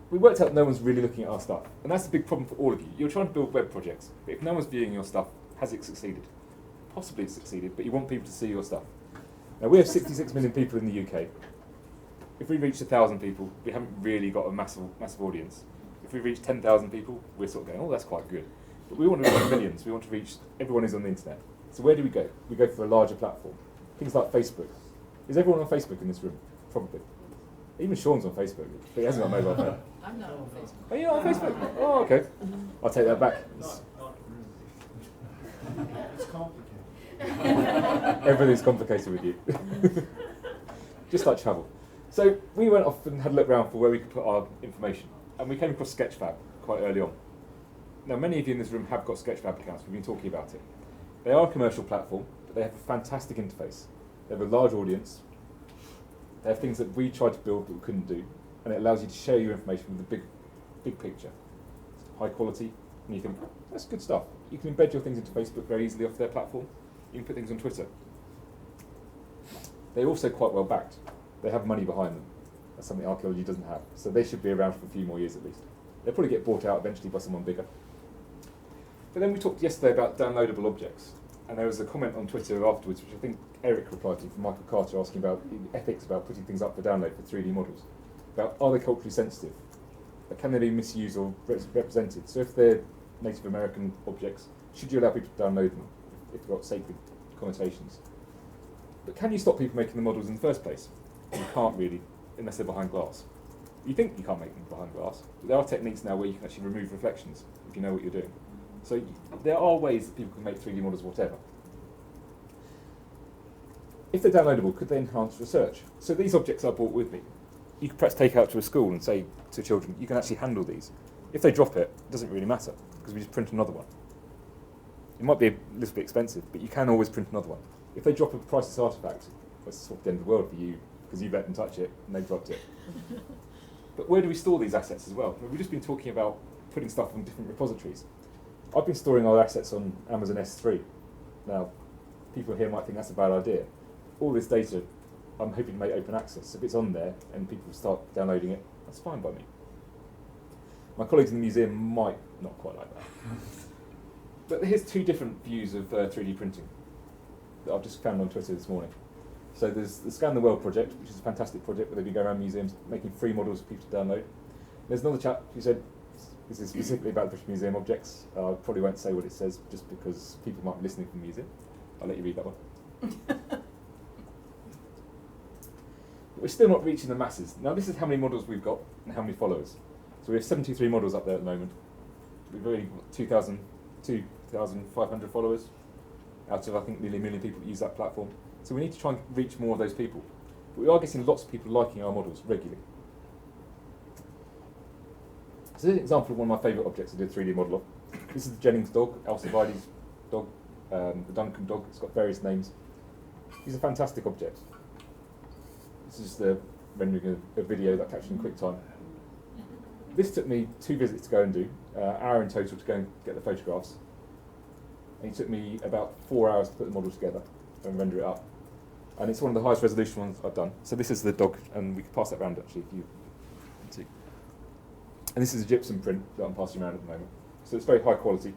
M: we worked out no one's really looking at our stuff. And that's a big problem for all of you. You're trying to build web projects, but if no one's viewing your stuff, has it succeeded? Possibly it's succeeded, but you want people to see your stuff. Now, we have 66 million people in the UK. If we reach 1,000 people, we haven't really got a massive audience. If we reach 10,000 people, we're sort of going, oh, that's quite good. But we want to reach millions. We want to reach everyone who's on the internet. So where do we go? We go for a larger platform. Things like Facebook. Is everyone on Facebook in this room? Probably. Even Sean's on Facebook, but he hasn't got a mobile phone.
I: I'm not on Facebook.
M: Are you not on Facebook? Oh, okay. I'll take that back.
G: It's complicated.
M: Everything's complicated with you. Just like travel. So we went off and had a look around for where we could put our information. And we came across Sketchfab quite early on. Now, many of you in this room have got Sketchfab accounts. We've been talking about it. They are a commercial platform, but they have a fantastic interface. They have a large audience. They have things that we tried to build but we couldn't do. And it allows you to share your information with the big picture. It's high quality, and you think, that's good stuff. You can embed your things into Facebook very easily off their platform. You can put things on Twitter. They're also quite well backed. They have money behind them. That's something Archaeology doesn't have. So they should be around for a few more years at least. They'll probably get bought out eventually by someone bigger. But then we talked yesterday about downloadable objects. And there was a comment on Twitter afterwards, which I think Eric replied to from Michael Carter, asking about the ethics about putting things up for download for 3D models. About, are they culturally sensitive? Can they be misused or represented? So if they're Native American objects, should you allow people to download them if they've got sacred connotations? But can you stop people making the models in the first place? You can't really, unless they're behind glass. You think you can't make them behind glass, but there are techniques now where you can actually remove reflections if you know what you're doing. So there are ways that people can make 3D models whatever. If they're downloadable, could they enhance research? So these objects I brought with me, you could perhaps take out to a school and say to children, you can actually handle these. If they drop it, it doesn't really matter, because we just print another one. It might be a little bit expensive, but you can always print another one. If they drop a priceless artefact, that's sort of the end of the world for you, because you let them touch it and they've dropped it. But where do we store these assets as well? We've just been talking about putting stuff on different repositories. I've been storing our assets on Amazon S3. Now, people here might think that's a bad idea. All this data, I'm hoping to make open access. If it's on there and people start downloading it, that's fine by me. My colleagues in the museum might not quite like that. But here's two different views of 3D printing that I've just found on Twitter this morning. So there's the Scan the World project, which is a fantastic project where they've been going around museums making free models for people to download. There's another chap who said, this is specifically about the British Museum objects. I probably won't say what it says just because people might be listening from the museum. I'll let you read that one. But we're still not reaching the masses. Now this is how many models we've got and how many followers. So we have 73 models up there at the moment. We've already got 2,500 followers out of I think nearly a million people that use that platform. So we need to try and reach more of those people. But we are getting lots of people liking our models regularly. So this is an example of one of my favourite objects I did a 3D model of. This is the Jennings dog, Alcibiades dog, the Duncan dog. It's got various names. He's a fantastic object. This is the rendering a video that I captured in QuickTime. This took me 2 visits to go and do, hour in total to go and get the photographs. And it took me about 4 hours to put the model together and render it up. And it's one of the highest resolution ones I've done. So this is the dog, and we can pass that around actually if you want to. And this is a gypsum print that I'm passing around at the moment. So it's very high quality.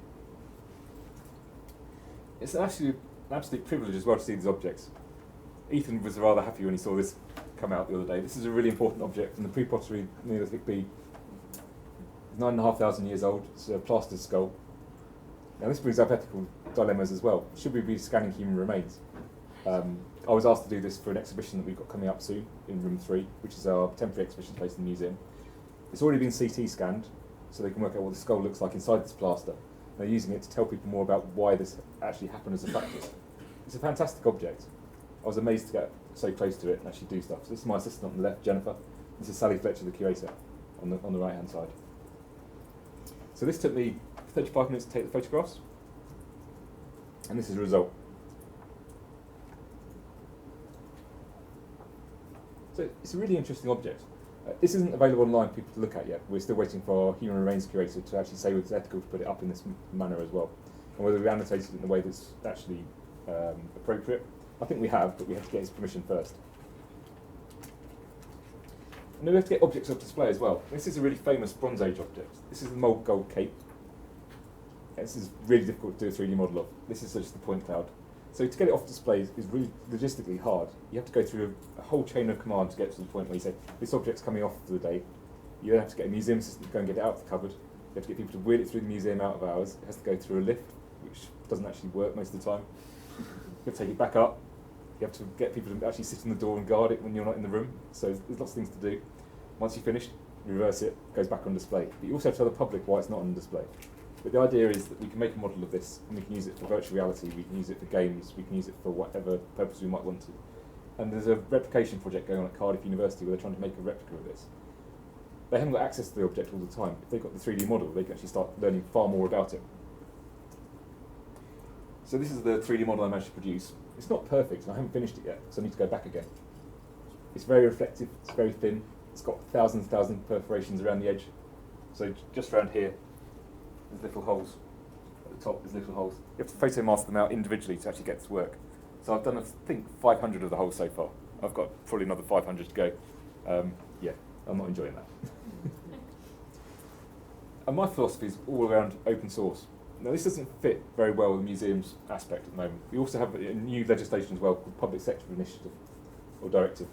M: It's actually an absolute privilege as well to see these objects. Ethan was rather happy when he saw this come out the other day. This is a really important object from the pre-pottery Neolithic B. 9,500 years old. It's a plaster skull. Now this brings up ethical dilemmas as well. Should we be scanning human remains? I was asked to do this for an exhibition that we've got coming up soon in room 3, which is our temporary exhibition space in the museum. It's already been CT scanned, so they can work out what the skull looks like inside this plaster. They're using it to tell people more about why this actually happened as a practice. It's a fantastic object. I was amazed to get so close to it and actually do stuff. So this is my assistant on the left, Jennifer. This is Sally Fletcher, the curator, on the right-hand side. So this took me 35 minutes to take the photographs, and this is the result. So it's a really interesting object. This isn't available online for people to look at yet. We're still waiting for our human remains curator to actually say whether it's ethical to put it up in this manner as well. and whether we annotated it in a way that's actually appropriate. I think we have, but we have to get his permission first. And then we have to get objects off display as well. This is a really famous Bronze Age object. This is the Mould Gold Cape. This is really difficult to do a 3D model of. This is just the point cloud. So to get it off display is really logistically hard. You have to go through a whole chain of command to get to the point where you say, this object's coming off for the day. You then have to get a museum assistant to go and get it out of the cupboard. You have to get people to wheel it through the museum out of hours. It has to go through a lift, which doesn't actually work most of the time. You have to take it back up. You have to get people to actually sit in the door and guard it when you're not in the room. So there's lots of things to do. Once you've finished, you reverse it, it goes back on display. But you also have to tell the public why it's not on display. But the idea is that we can make a model of this, and we can use it for virtual reality, we can use it for games, we can use it for whatever purpose we might want to. And there's a replication project going on at Cardiff University where they're trying to make a replica of this. They haven't got access to the object all the time. If they've got the 3D model, they can actually start learning far more about it. So this is the 3D model I managed to produce. It's not perfect, and I haven't finished it yet, so I need to go back again. It's very reflective, it's very thin, it's got thousands and thousands of perforations around the edge. So just around here, there's little holes. At the top, there's little holes. You have to photo mask them out individually to actually get this to work. So I've done, I think, 500 of the holes so far. I've got probably another 500 to go. Yeah, I'm not enjoying that. And my philosophy is all around open source. Now, this doesn't fit very well with the museum's aspect at the moment. We also have a new legislation as well called Public Sector Initiative, or Directive.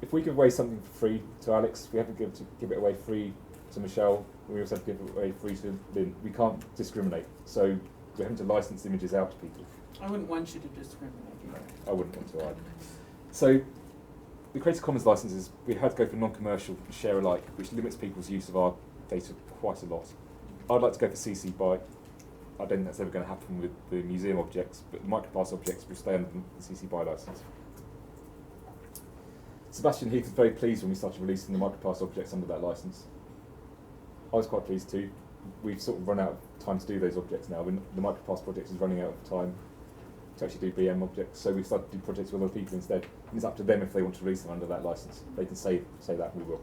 M: If we give away something for free to Alex, we have to give it away free to Michelle, we also have to give it away free to Lynn. We can't discriminate, so we're having to license images out to people.
J: I wouldn't want you to discriminate.
M: I wouldn't want to either. So the Creative Commons licenses, we had to go for non-commercial share alike, which limits people's use of our data quite a lot. I'd like to go for CC BY. I don't think that's ever going to happen with the museum objects, but the micropass objects will stay under the CC BY license. Sebastian Heath was very pleased when we started releasing the micropass objects under that license. I was quite pleased too. We've sort of run out of time to do those objects now. When the micropass project is running out of time to actually do BM objects, so we've started to do projects with other people instead. And it's up to them if they want to release them under that license. They can say that, and we will.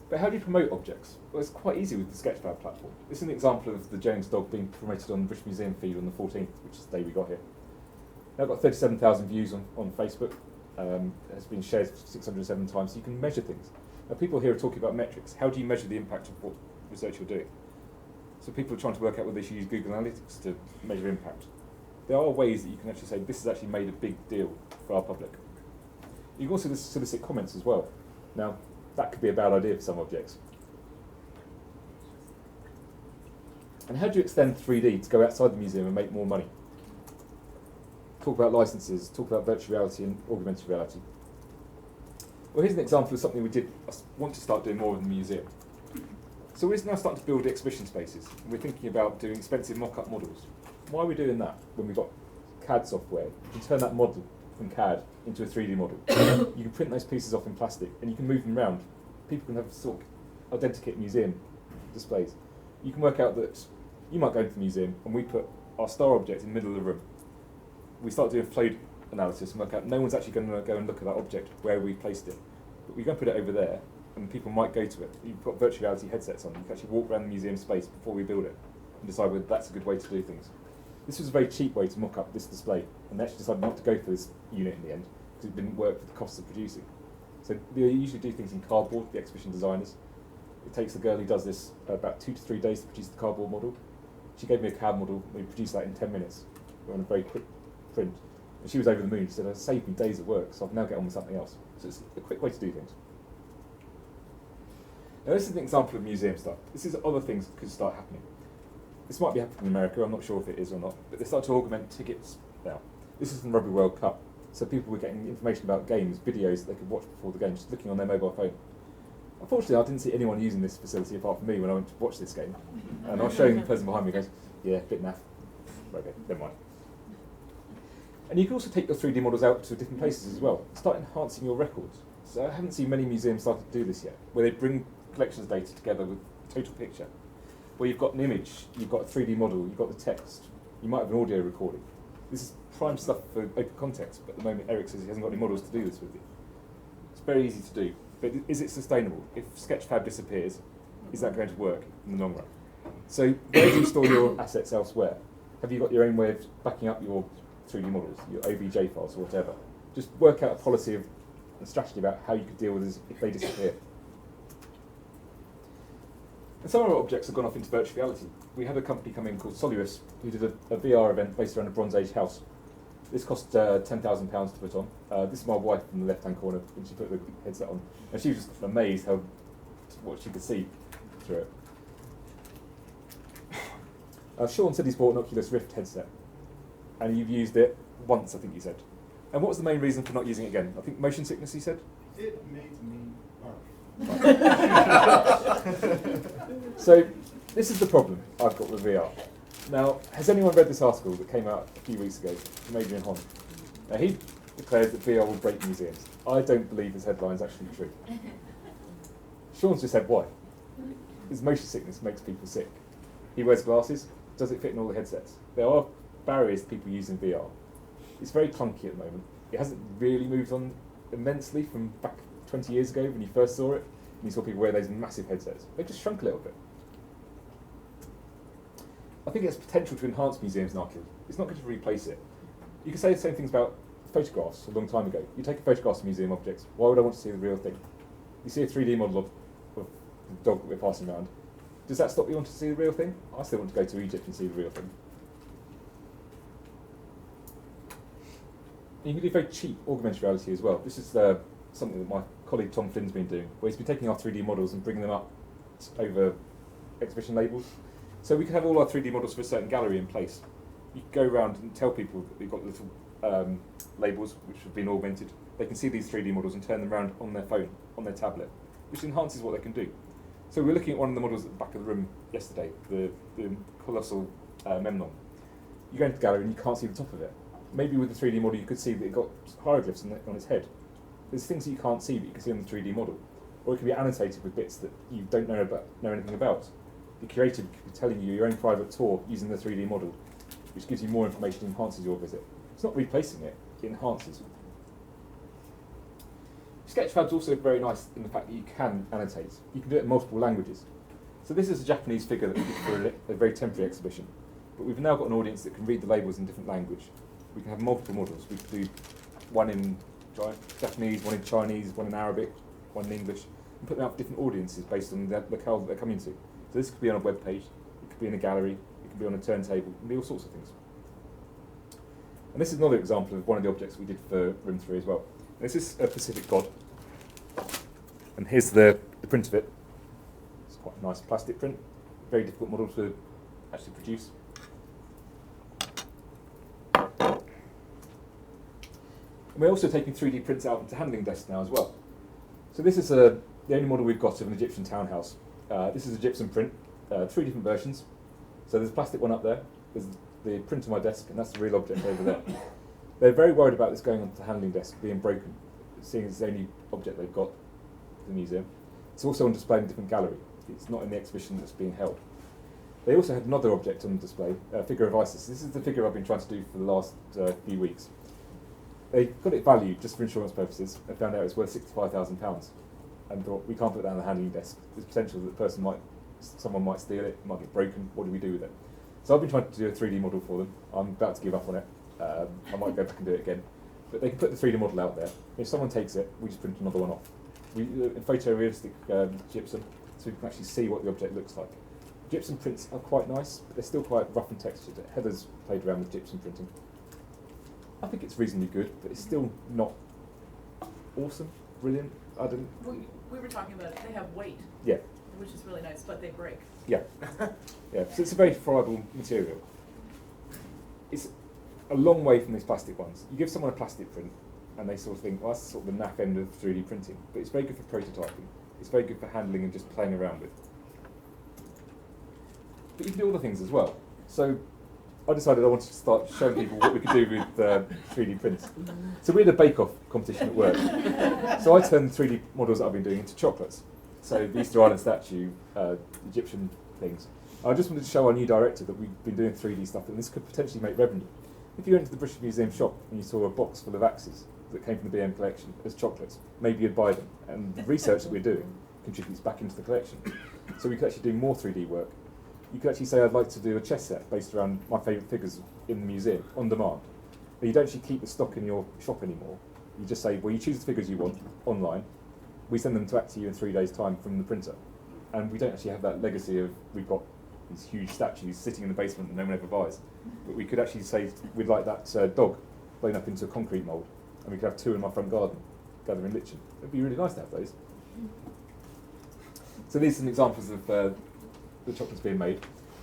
M: But how do you promote objects? Well, it's quite easy with the Sketchpad platform. This is an example of the James dog being promoted on the British Museum feed on the 14th, which is the day we got here. Now I've got 37,000 views on Facebook. It has been shared 607 times, so you can measure things. Now people here are talking about metrics. How do you measure the impact of what research you're doing? So people are trying to work out whether they should use Google Analytics to measure impact. There are ways that you can actually say, this has actually made a big deal for our public. You can also solicit comments as well. Now, that could be a bad idea for some objects. And how do you extend 3D to go outside the museum and make more money? Talk about licenses, talk about virtual reality and augmented reality. Well, here's an example of something we want to start doing more in the museum. So we're now starting to build exhibition spaces. We're thinking about doing expensive mock-up models. Why are we doing that when we've got CAD software? You can turn that model from CAD into a 3D model. You can print those pieces off in plastic and you can move them around. People can have sort of identikit museum displays. You can work out that you might go into the museum and we put our star object in the middle of the room. We start doing flow analysis and work out no one's actually going to go and look at that object where we placed it. But we go and put it over there and people might go to it. You've got virtual reality headsets on. You can actually walk around the museum space before we build it and decide whether that's a good way to do things. This was a very cheap way to mock up this display, and they actually decided not to go for this unit in the end because it didn't work for the costs of producing. So they usually do things in cardboard, the exhibition designers. It takes the girl who does this about 2 to 3 days to produce the cardboard model. She gave me a CAD model, we produced that in 10 minutes. We're on a very quick print. And she was over the moon. She said, it saved me days of work, so I can now get on with something else. So it's a quick way to do things. Now this is an example of museum stuff. This is other things that could start happening. This might be happening in America, I'm not sure if it is or not, but they start to augment tickets now. This is from the Rugby World Cup, so people were getting information about games, videos that they could watch before the game, just looking on their mobile phone. Unfortunately, I didn't see anyone using this facility apart from me when I went to watch this game. And I was showing the person behind me, goes, yeah, bit naff. Okay, never mind. And you can also take your 3D models out to different places as well. Start enhancing your records. So I haven't seen many museums starting to do this yet, where they bring collections data together with total picture. Where you've got an image, you've got a 3D model, you've got the text, you might have an audio recording. This is prime stuff for open context, but at the moment Eric says he hasn't got any models to do this with you. It's very easy to do, but is it sustainable? If Sketchpad disappears, is that going to work in the long run? So where do you store your assets elsewhere? Have you got your own way of backing up your 3D models, your OBJ files or whatever? Just work out a policy of a strategy about how you could deal with this if they disappear. And some of our objects have gone off into virtual reality. We had a company come in called Solurus who did a VR event based around a Bronze Age house. This cost £10,000 to put on. This is my wife in the left-hand corner when she put the headset on, and she was just amazed what she could see through it. Sean said he's bought an Oculus Rift headset, and you've used it once, I think you said. And what was the main reason for not using it again? I think motion sickness, he said?
G: It made me barf.
M: So, this is the problem I've got with VR. Now, has anyone read this article that came out a few weeks ago from Adrian Hon? Now, he declares that VR will break museums. I don't believe his headline is actually true. Sean's just said why. His motion sickness makes people sick. He wears glasses. Does it fit in all the headsets? There are barriers to people using VR. It's very clunky at the moment. It hasn't really moved on immensely from back 20 years ago when you first saw it, and you saw people wear those massive headsets. They've just shrunk a little bit. I think it has potential to enhance museums and archaeology. It's not going to replace it. You can say the same things about photographs a long time ago. You take a photograph of museum objects. Why would I want to see the real thing? You see a 3D model of the dog that we're passing around. Does that stop you wanting to see the real thing? I still want to go to Egypt and see the real thing. You can do very cheap augmented reality as well. This is something that my colleague Tom Flynn's been doing, where he's been taking our 3D models and bringing them up over exhibition labels. So we can have all our 3D models for a certain gallery in place. You can go around and tell people that we've got little labels which have been augmented. They can see these 3D models and turn them around on their phone, on their tablet, which enhances what they can do. So we're looking at one of the models at the back of the room yesterday, the colossal Memnon. You go into the gallery and you can't see the top of it. Maybe with the 3D model you could see that it got hieroglyphs on its head. There's things that you can't see but you can see on the 3D model. Or it can be annotated with bits that you don't know anything about. The curator could be telling you your own private tour using the 3D model, which gives you more information and enhances your visit. It's not replacing it, it enhances. Sketchfab's also very nice in the fact that you can annotate. You can do it in multiple languages. So this is a Japanese figure that we did for a very temporary exhibition. But we've now got an audience that can read the labels in different language. We can have multiple models. We can do one in Japanese, one in Chinese, one in Arabic, one in English, and put them out for different audiences based on the locale that they're coming to. So this could be on a web page, it could be in a gallery, it could be on a turntable, it can be all sorts of things. And this is another example of one of the objects we did for Room 3 as well. And this is a Pacific god. And here's the print of it. It's quite a nice plastic print, very difficult model to actually produce. And we're also taking 3D prints out into handling desks now as well. So this is the only model we've got of an Egyptian townhouse. This is a gypsum print, 3 different versions. So there's a plastic one up there, there's the print on my desk, and that's the real object over there. They're very worried about this going onto the handling desk, being broken, seeing it's the only object they've got in the museum. It's also on display in a different gallery. It's not in the exhibition that's being held. They also had another object on display, a figure of Isis. This is the figure I've been trying to do for the last few weeks. They got it valued just for insurance purposes and found out it was worth £65,000 and thought, we can't put that on the handling desk. There's potential that someone might steal it, it might get broken, what do we do with it? So I've been trying to do a 3D model for them. I'm about to give up on it. I might go back and do it again. But they can put the 3D model out there. If someone takes it, we just print another one off. We photorealistic gypsum, so we can actually see what the object looks like. Gypsum prints are quite nice, but they're still quite rough and textured. Heather's played around with gypsum printing. I think it's reasonably good, but it's still not awesome, brilliant.
C: We were talking about it, they have weight.
M: Yeah.
C: Which is really nice, but they break.
M: Yeah. Yeah, so it's a very friable material. It's a long way from these plastic ones. You give someone a plastic print, and they sort of think, well, that's sort of the naff end of 3D printing. But it's very good for prototyping. It's very good for handling and just playing around with. But you can do other things as well. So I decided I wanted to start showing people what we could do with 3D prints. So we had a bake-off competition at work. So I turned the 3D models that I've been doing into chocolates. So the Easter Island statue, Egyptian things. I just wanted to show our new director that we've been doing 3D stuff and this could potentially make revenue. If you went to the British Museum shop and you saw a box full of axes that came from the BM collection as chocolates, maybe you'd buy them. And the research that we're doing contributes back into the collection. So we could actually do more 3D work. You could actually say, I'd like to do a chess set based around my favourite figures in the museum, on demand. But you don't actually keep the stock in your shop anymore. You just say, well, you choose the figures you want online. We send them to you in 3 days' time from the printer. And we don't actually have that legacy of, we've got these huge statues sitting in the basement that no one ever buys. But we could actually say, we'd like that dog blown up into a concrete mould, and we could have 2 in my front garden, gathering lichen. It'd be really nice to have those. So these are some examples of the chocolates being made.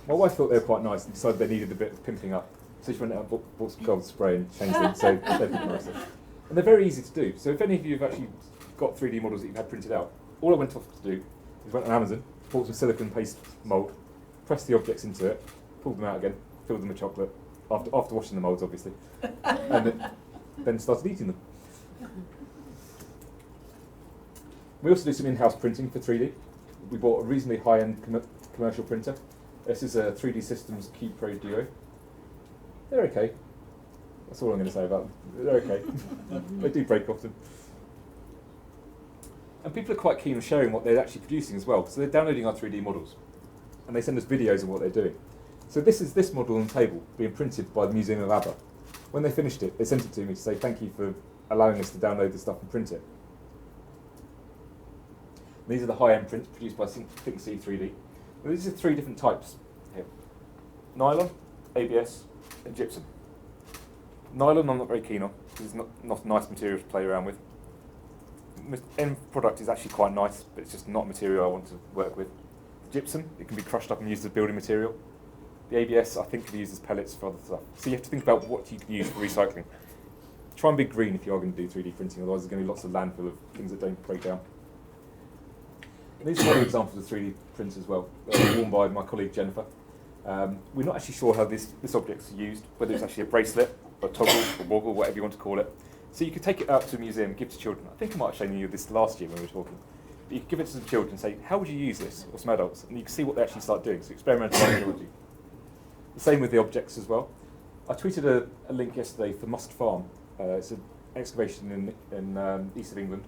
M: My wife thought they were quite nice and decided they needed a bit of pimping up. So she went out and bought some gold spray and changed them so they're a bit nicer. And they're very easy to do. So if any of you have actually got 3D models that you've had printed out, all I went off to do is went on Amazon, bought some silicone paste mould, pressed the objects into it, pulled them out again, filled them with chocolate, after washing the moulds obviously, and then started eating them. We also do some in-house printing for 3D. We bought a reasonably high-end commercial printer. This is a 3D Systems Cube Pro Duo. They're okay. That's all I'm going to say about them. They're okay. They do break often. And people are quite keen on sharing what they're actually producing as well. So they're downloading our 3D models. And they send us videos of what they're doing. So this is this model on the table being printed by the Museum of ABBA. When they finished it, they sent it to me to say thank you for allowing us to download the stuff and print it. These are the high-end prints produced by Think C 3D. Well, these are 3 different types here. Nylon, ABS, and gypsum. Nylon I'm not very keen on, because it's not a nice material to play around with. The end product is actually quite nice, but it's just not material I want to work with. Gypsum, it can be crushed up and used as building material. The ABS, I think, can be used as pellets for other stuff. So you have to think about what you can use for recycling. Try and be green if you are going to do 3D printing, otherwise there's going to be lots of landfill of things that don't break down. And these are other examples of 3D prints as well. They're worn by my colleague Jennifer. We're not actually sure how this object's used, whether it's actually a bracelet, or a toggle, or woggle, whatever you want to call it. So you could take it out to a museum, give it to children. I think I might have shown you this last year when we were talking. But you could give it to some children and say, how would you use this? Or some adults. And you can see what they actually start doing. So experimental archaeology. The same with the objects as well. I tweeted a link yesterday for Must Farm. It's an excavation in east of England.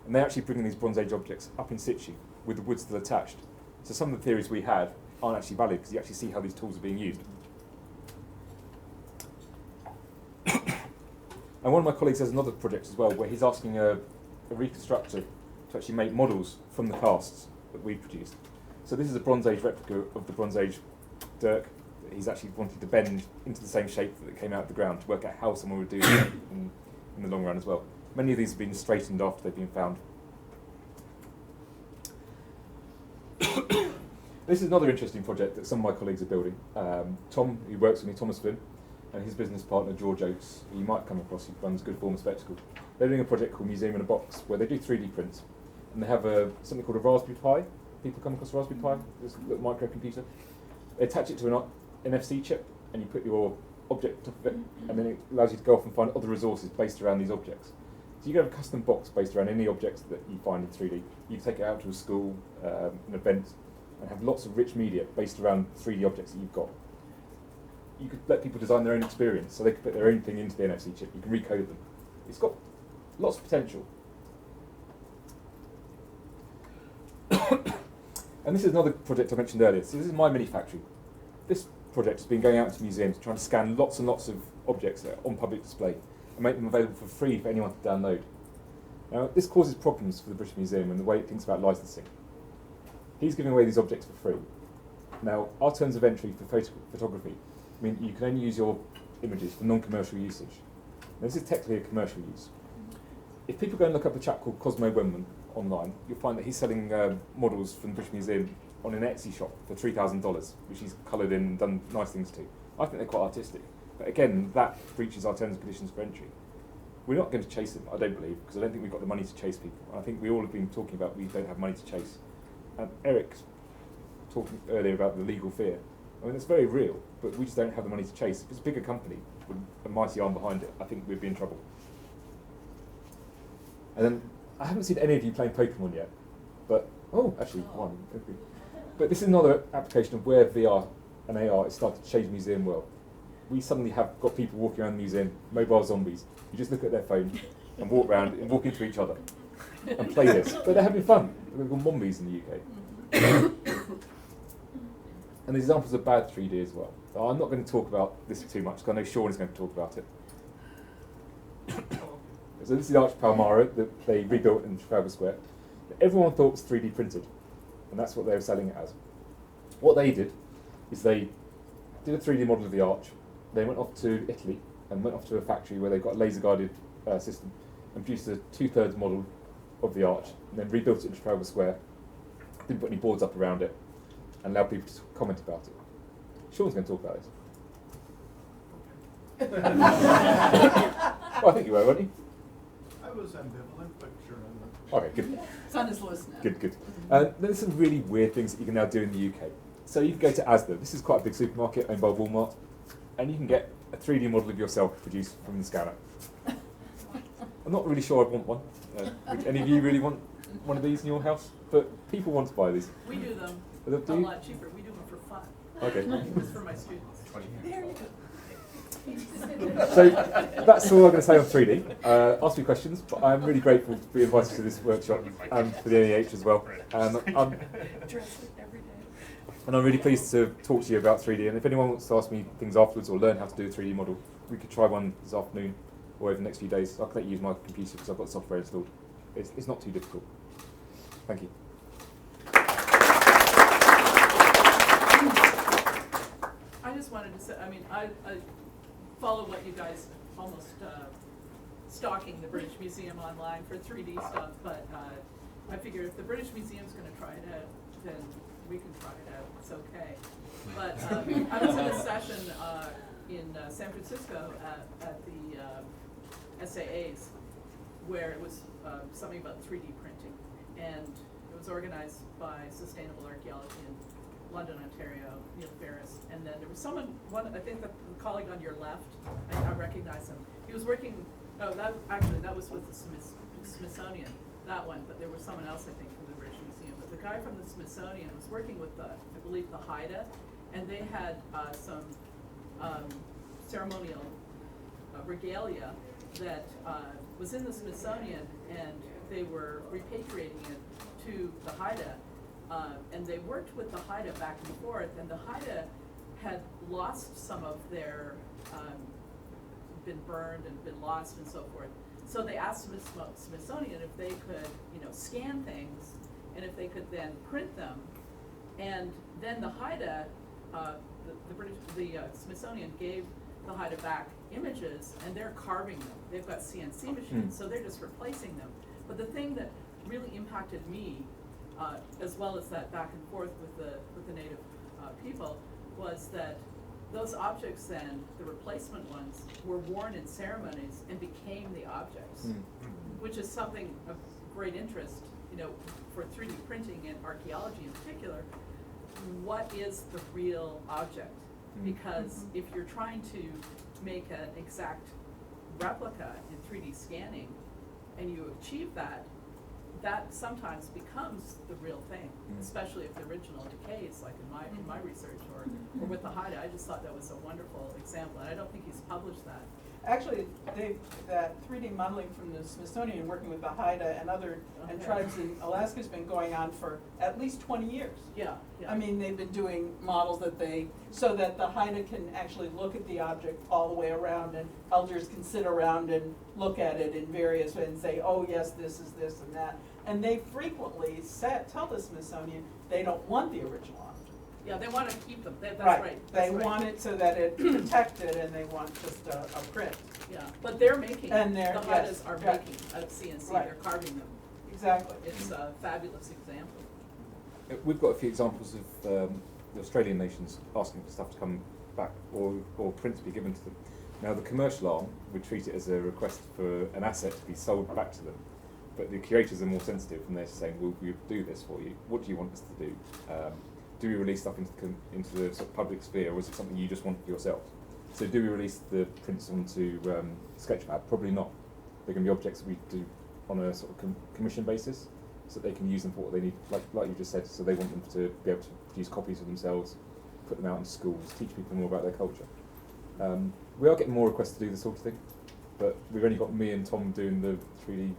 M: And they're actually bringing these Bronze Age objects up in situ with the wood still attached. So some of the theories we had aren't actually valid because you actually see how these tools are being used. And one of my colleagues has another project as well where he's asking a reconstructor to actually make models from the casts that we produced. So this is a Bronze Age replica of the Bronze Age dirk that he's actually wanted to bend into the same shape that it came out of the ground to work out how someone would do it in the long run as well. Many of these have been straightened after they've been found. This is another interesting project that some of my colleagues are building. Tom, who works with me, Thomas Flynn, and his business partner George Oakes, who you might come across, who runs Good Form Spectacle. They're doing a project called Museum in a Box, where they do 3D prints, and they have something called a Raspberry Pi. People come across a Raspberry Pi, this little microcomputer. They attach it to an NFC chip, and you put your object on top of it, and then it allows you to go off and find other resources based around these objects. So you can have a custom box based around any objects that you find in 3D. You can take it out to a school, an event, and have lots of rich media based around 3D objects that you've got. You could let people design their own experience, so they could put their own thing into the NFC chip. You can recode them. It's got lots of potential. And this is another project I mentioned earlier. So this is my mini factory. This project has been going out to museums trying to scan lots and lots of objects that are on public display and make them available for free for anyone to download. Now, this causes problems for the British Museum and the way it thinks about licensing. He's giving away these objects for free. Now, our terms of entry for photography mean you can only use your images for non-commercial usage. Now, this is technically a commercial use. If people go and look up a chap called Cosmo Wenman online, you'll find that he's selling models from the British Museum on an Etsy shop for $3,000, which he's coloured in and done nice things to. I think they're quite artistic. But again, that breaches our terms and conditions for entry. We're not going to chase them, I don't believe, because I don't think we've got the money to chase people. And I think we all have been talking about we don't have money to chase. And Eric's talking earlier about the legal fear. I mean, it's very real, but we just don't have the money to chase. If it's a bigger company with a mighty arm behind it, I think we'd be in trouble. And then, I haven't seen any of you playing Pokemon yet, but, oh, actually, one. Okay. But this is another application of where VR and AR is starting to change the museum world. We suddenly have got people walking around the museum, mobile zombies, who just look at their phone and walk around and walk into each other and play this. But they're having fun. They're called mombies in the UK. And there's examples of bad 3D as well. I'm not going to talk about this too much because I know Sean is going to talk about it. So this is the Arch Palmyra that they rebuilt in Trafalgar Square. Everyone thought it was 3D printed, and that's what they were selling it as. What they did is they did a 3D model of the arch. They went off to Italy and went off to a factory where they've got a laser-guided system and produced a 2/3 model of the arch, and then rebuilt it in Trafalgar Square. Didn't put any boards up around it, and allowed people to comment about it. Sean's going to talk about this. Well, I think you were, weren't you?
N: I was ambivalent, but sure.
M: Okay, good.
I: It's on his list now.
M: Good, good. There's some really weird things that you can now do in the UK. So you can go to Asda. This is quite a big supermarket owned by Walmart, and you can get a 3D model of yourself produced from the scanner. I'm not really sure I'd want one. Would any of you really want one of these in your house? But people want to buy these.
C: We do them
M: Do
C: a
M: you?
C: lot cheaper. We do them for fun.
M: Okay.
C: Just for my students. There you go.
M: So that's all I'm going to say on 3D. Ask me questions, but I'm really grateful to be invited to this workshop and for the NEH as well. And I'm really pleased to talk to you about 3D. And if anyone wants to ask me things afterwards or learn how to do a 3D model, we could try one this afternoon or over the next few days. I can let you use my computer because I've got software installed. It's not too difficult. Thank you.
C: I just wanted to say, I mean, I follow what you guys almost stalking the British Museum online for 3D stuff, but I figure if the British Museum's going to try it out, then we can try it out. It's okay. But I was in a session in San Francisco at the SAAs where it was something about 3D printing, and it was organized by Sustainable Archaeology in London, Ontario, Neil Ferris, and then there was I think the colleague on your left, I recognize him. He was working, that was with the Smithsonian, that one, but there was someone else, I think, from the British Museum. But the guy from the Smithsonian was working with I believe, the Haida, and they had some ceremonial regalia that was in the Smithsonian, and they were repatriating it to the Haida. And they worked with the Haida back and forth, and the Haida had lost some of their, been burned and been lost and so forth. So they asked the Smithsonian if they could, scan things, and if they could then print them. And then the Haida, the Smithsonian gave the Haida back images, and they're carving them. They've got CNC machines, so they're just replacing them. But the thing that really impacted me, as well as that back and forth with the native people, was that those objects then, the replacement ones, were worn in ceremonies and became the objects, which is something of great interest, for 3D printing and archaeology in particular. What is the real object? Because if you're trying to make an exact replica in 3D scanning, and you achieve that, that sometimes becomes the real thing, especially if the original decays, like in my research, or with the Haida. I just thought that was a wonderful example, and I don't think he's published that.
J: Actually, that 3D modeling from the Smithsonian, working with the Haida and other and tribes in Alaska, has been going on for at least 20 years.
C: Yeah, yeah.
J: I mean, they've been doing models so that the Haida can actually look at the object all the way around, and elders can sit around and look at it in various ways and say, oh yes, this is this and that. And they frequently tell the Smithsonian they don't want the original object.
C: Yeah, they want to keep them. That's
J: Right.
C: right.
J: They want it so that it's protected, and they want just a print.
C: Yeah, but they're making, the
J: Yes,
C: Haidas are
J: yeah.
C: making out of CNC,
J: Right.
C: they're carving them.
J: Exactly.
C: It's a fabulous example.
M: We've got a few examples of the Australian nations asking for stuff to come back or prints to be given to them. Now, the commercial arm would treat it as a request for an asset to be sold back to them, but the curators are more sensitive, and they're saying, "We'll do this for you. What do you want us to do? Do we release stuff into the sort of public sphere, or is it something you just want for yourself?" So, do we release the prints onto Sketchmap? Probably not. They're going to be objects that we do on a sort of commission basis, so that they can use them for what they need, like you just said. So they want them to be able to produce copies of themselves, put them out in schools, teach people more about their culture. We are getting more requests to do this sort of thing, but we've only got me and Tom doing the 3D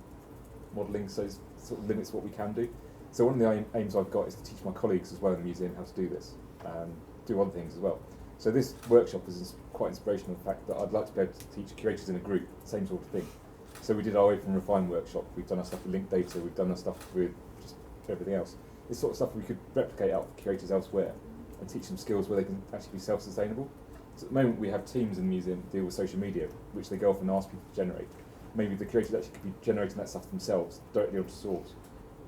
M: modelling, so it sort of limits what we can do. So one of the aims I've got is to teach my colleagues as well in the museum how to do this. do other things as well. So this workshop is quite inspirational in the fact that I'd like to be able to teach curators in a group, same sort of thing. So we did our Open Refine workshop, we've done our stuff with linked data, we've done our stuff with just everything else. This sort of stuff we could replicate out for curators elsewhere and teach them skills where they can actually be self-sustainable. So at the moment we have teams in the museum that deal with social media, which they go off and ask people to generate. Maybe the curators actually could be generating that stuff themselves, directly onto source.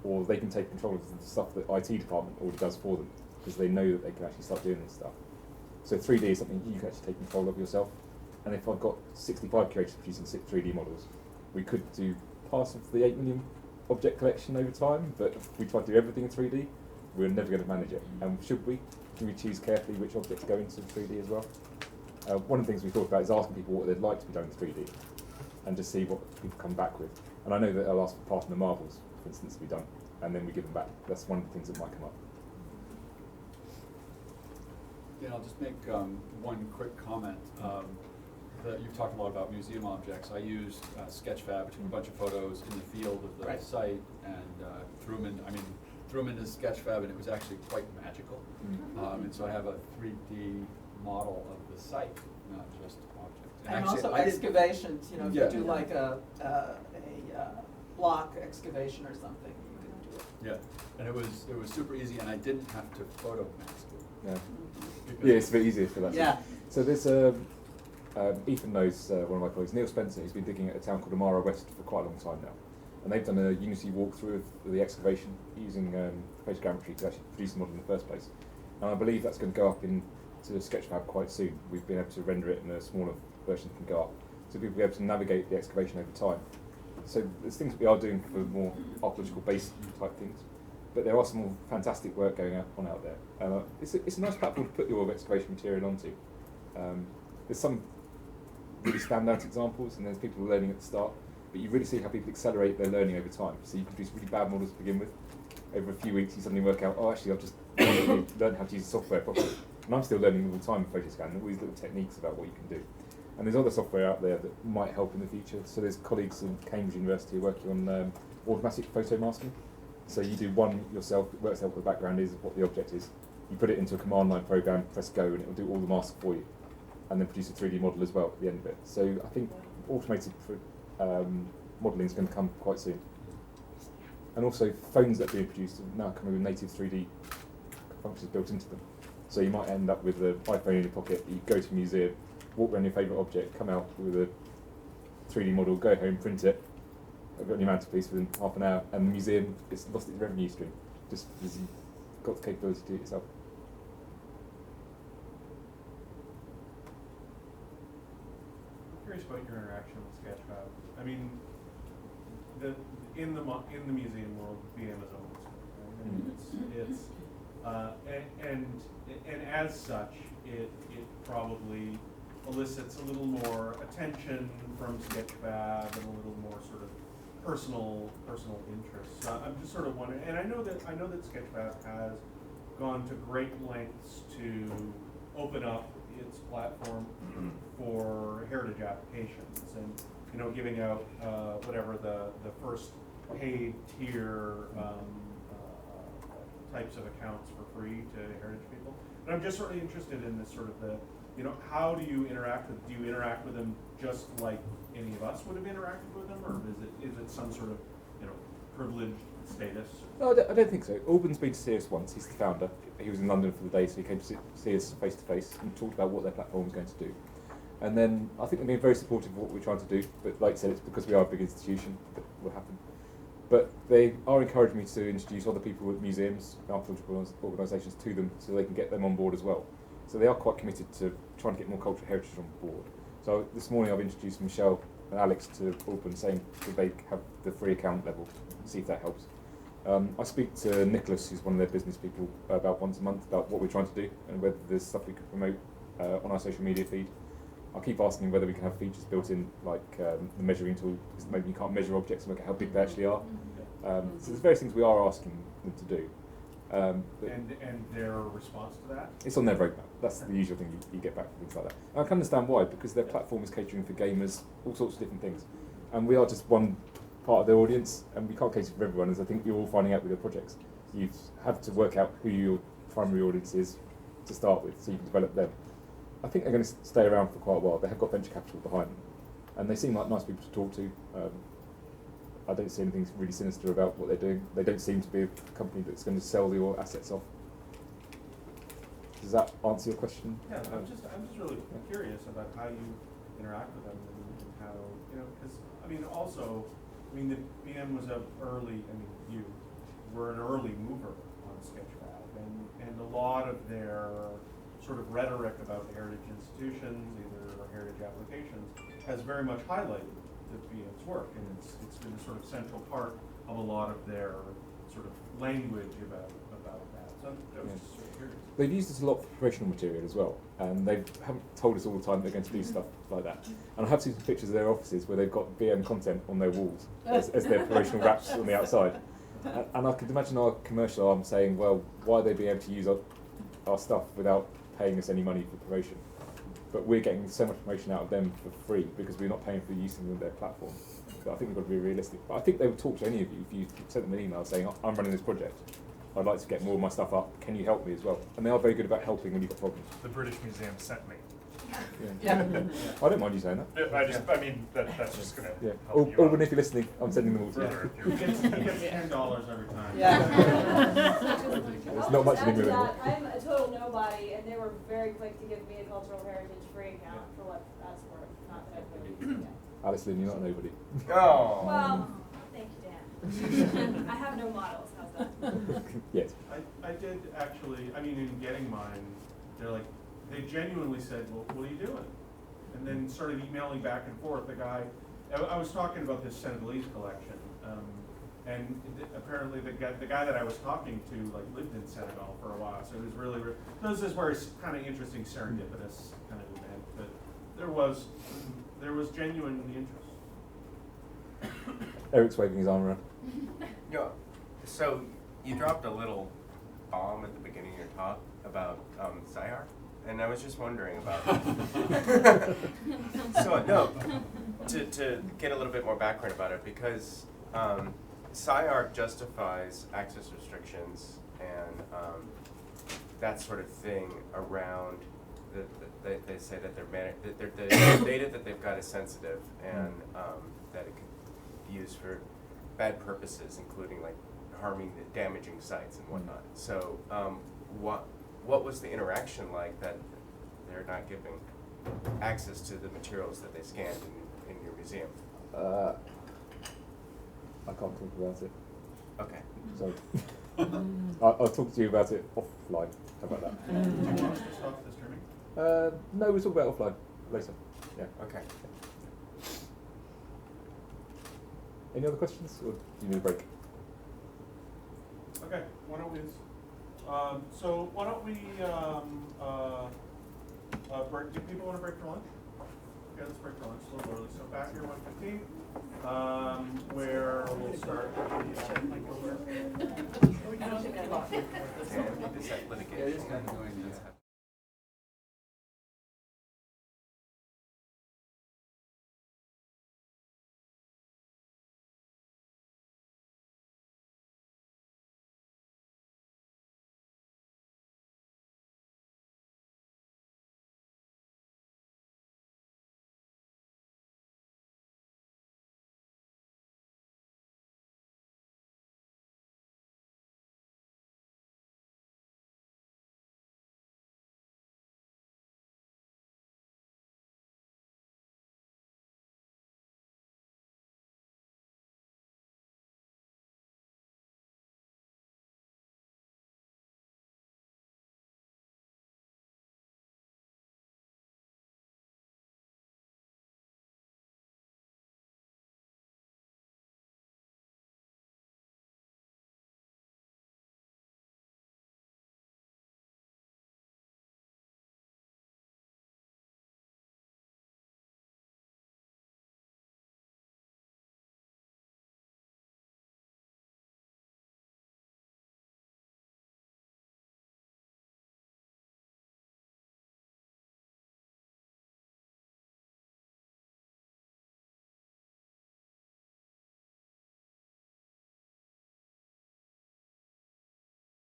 M: Or they can take control of the stuff that IT department already does for them, because they know that they can actually start doing this stuff. So 3D is something you can actually take control of yourself. And if I've got 65 curators producing 6 3D models, we could do part of the 8 million object collection over time, but if we try to do everything in 3D, we're never going to manage it. And should we? Can we choose carefully which objects go into 3D as well? One of the things we thought about is asking people what they'd like to be done in 3D, and just see what people come back with. And I know that I'll ask for partner marbles, for instance, to be done, and then we give them back. That's one of the things that might come up.
O: Yeah, I'll just make one quick comment. That you've talked a lot about museum objects. I used Sketchfab, took a bunch of photos in the field of the site, and threw them into Sketchfab, and it was actually quite magical. And so I have a 3D model of the site, not just objects.
J: And
O: actually,
J: also
O: I did-
J: excavations, you know, if
O: Yeah.
J: you do like a block excavation or something, you can do it.
O: Yeah, and it was super easy, and I didn't have to photo mask it.
M: Yeah,
O: Because
M: yeah, it's a bit easier for that.
J: Yeah.
M: So there's Ethan knows one of my colleagues, Neil Spencer, who's been digging at a town called Amara West for quite a long time now. And they've done a Unity walkthrough of the excavation using photogrammetry to actually produce the model in the first place. And I believe that's going to go up into Sketchfab quite soon. We've been able to render it in a smaller version that can go up. So people will be able to navigate the excavation over time. So there's things that we are doing for more archaeological based type things. But there are some more fantastic work going on out there. It's a nice platform to put your excavation material onto. There's some really standout examples, and there's people learning at the start, but you really see how people accelerate their learning over time. So you can produce really bad models to begin with. Over a few weeks you suddenly work out, oh actually I've just learned how to use the software properly. And I'm still learning all the time with Photoscan, and all these little techniques about what you can do. And there's other software out there that might help in the future. So there's colleagues in Cambridge University working on automatic photo masking. So you do one yourself, it works out what the background is, what the object is. You put it into a command line program, press go, and it will do all the masks for you. And then produce a 3D model as well at the end of it. So I think automated modelling is going to come quite soon. And also phones that are being produced are now coming with native 3D functions built into them. So you might end up with an iPhone in your pocket, you go to a museum, walk around your favourite object, come out with a 3D model, go home, print it, I've got on your mantelpiece within half an hour, and the museum has lost its revenue stream, just because you've got the capability to do it yourself.
G: I'm curious about your interaction with Sketchfab. I mean, in the museum world, the Amazon, right? And as such, it probably elicits a little more attention from Sketchfab and a little more sort of personal interests. I'm just sort of wondering, and I know that Sketchfab has gone to great lengths to open up its platform for heritage applications, and giving out whatever the first paid tier types of accounts for free to heritage people. And I'm just sort of interested in this sort of how do you interact with? Do you interact with them just like any of us would have interacted with them, or is it some sort of privileged status?
M: No, I don't think so. Alban's been to see us once. He's the founder. He was in London for the day, so he came to see us face to face and talked about what their platform was going to do. And then I think they've been very supportive of what we're trying to do. But like I said, it's because we are a big institution that will happen. But they are encouraging me to introduce other people at museums, archaeological organisations to them, so they can get them on board as well. So they are quite committed to trying to get more cultural heritage on board. So this morning I've introduced Michelle and Alex to Alban, saying that they have the free account level, see if that helps. I speak to Nicholas, who's one of their business people, about once a month about what we're trying to do and whether there's stuff we could promote on our social media feed. I'll keep asking whether we can have features built in, like the measuring tool, because maybe you can't measure objects and look at how big they actually are. So there's various things we are asking them to do.
G: And their response to that?
M: It's on their roadmap. That's the usual thing you get back from things like that. And I can understand why, because their platform is catering for gamers, all sorts of different things. And we are just one part of their audience, and we can't cater for everyone, as I think you're all finding out with your projects. You have to work out who your primary audience is, to start with, so you can develop them. I think they're going to stay around for quite a while. They have got venture capital behind them, and they seem like nice people to talk to. I don't see anything really sinister about what they're doing. They don't seem to be a company that's going to sell your assets off. Does that answer your question?
G: Yeah, I'm just really curious about how you interact with them and how, you know, because, I mean, also, I mean, the BM was you were an early mover on Sketchfab, and a lot of their sort of rhetoric about heritage institutions, either heritage applications, has very much highlighted the BM's work, and it's been a sort of central part of a lot of their sort of language about that. So I was just sort of curious.
M: They've used this a lot for promotional material as well, and they haven't told us all the time they're going to do stuff like that. And I have seen some pictures of their offices where they've got BM content on their walls as their promotional wraps on the outside. And I could imagine our commercial arm saying, well, why are they being able to use our stuff without paying us any money for promotion? But we're getting so much promotion out of them for free because we're not paying for using their platform. So I think we've got to be realistic. But I think they would talk to any of you if you sent them an email saying, I'm running this project. I'd like to get more of my stuff up. Can you help me as well? And they are very good about helping when you've got problems.
N: The British Museum sent me.
M: Yeah. I don't mind you saying that.
N: I mean, that's just gonna
M: Yeah.
N: help you
M: Alban,
N: out.
M: if you're listening, I'm sending them all to you.
G: He gets $10 every time.
M: There's not much in England anymore.
P: I'm a total nobody, and they were very quick to give me a cultural heritage free account for what that's worth. Not that I've really used it.
M: Alice Lynn, you're not a nobody.
B: Oh.
P: Well, thank you, Dan. I have no models. How's that?
M: Yes.
G: I did actually, I mean, in getting mine, they're like, they genuinely said, well, what are you doing? And then started emailing back and forth. The guy, I was talking about this Senegalese collection, and apparently the guy that I was talking to like lived in Senegal for a while, so it was really, so this is where it's kind of interesting serendipitous kind of event, but there was genuine interest.
M: Eric's waving his arm around.
B: Yeah. So you dropped a little bomb at the beginning of your talk about Zyar, and I was just wondering about so no, to get a little bit more background about it, because SciArc justifies access restrictions and that sort of thing around they say that the data that they've got is sensitive and that it could be used for bad purposes, including like damaging sites and whatnot. So what was the interaction like that they're not giving access to the materials that they scanned in your museum?
M: I can't talk about it.
B: Okay.
M: So I'll talk to you about it offline. How about that?
G: Do you want us to stop the streaming?
M: No, we'll talk about it offline later. Yeah.
B: Okay.
M: Any other questions, or do you need a break?
G: Okay, why don't we, so why don't we, break, do people want to break for lunch? Okay, let's break for lunch a little early, so back here 1:15, where we'll start.
B: This litigation.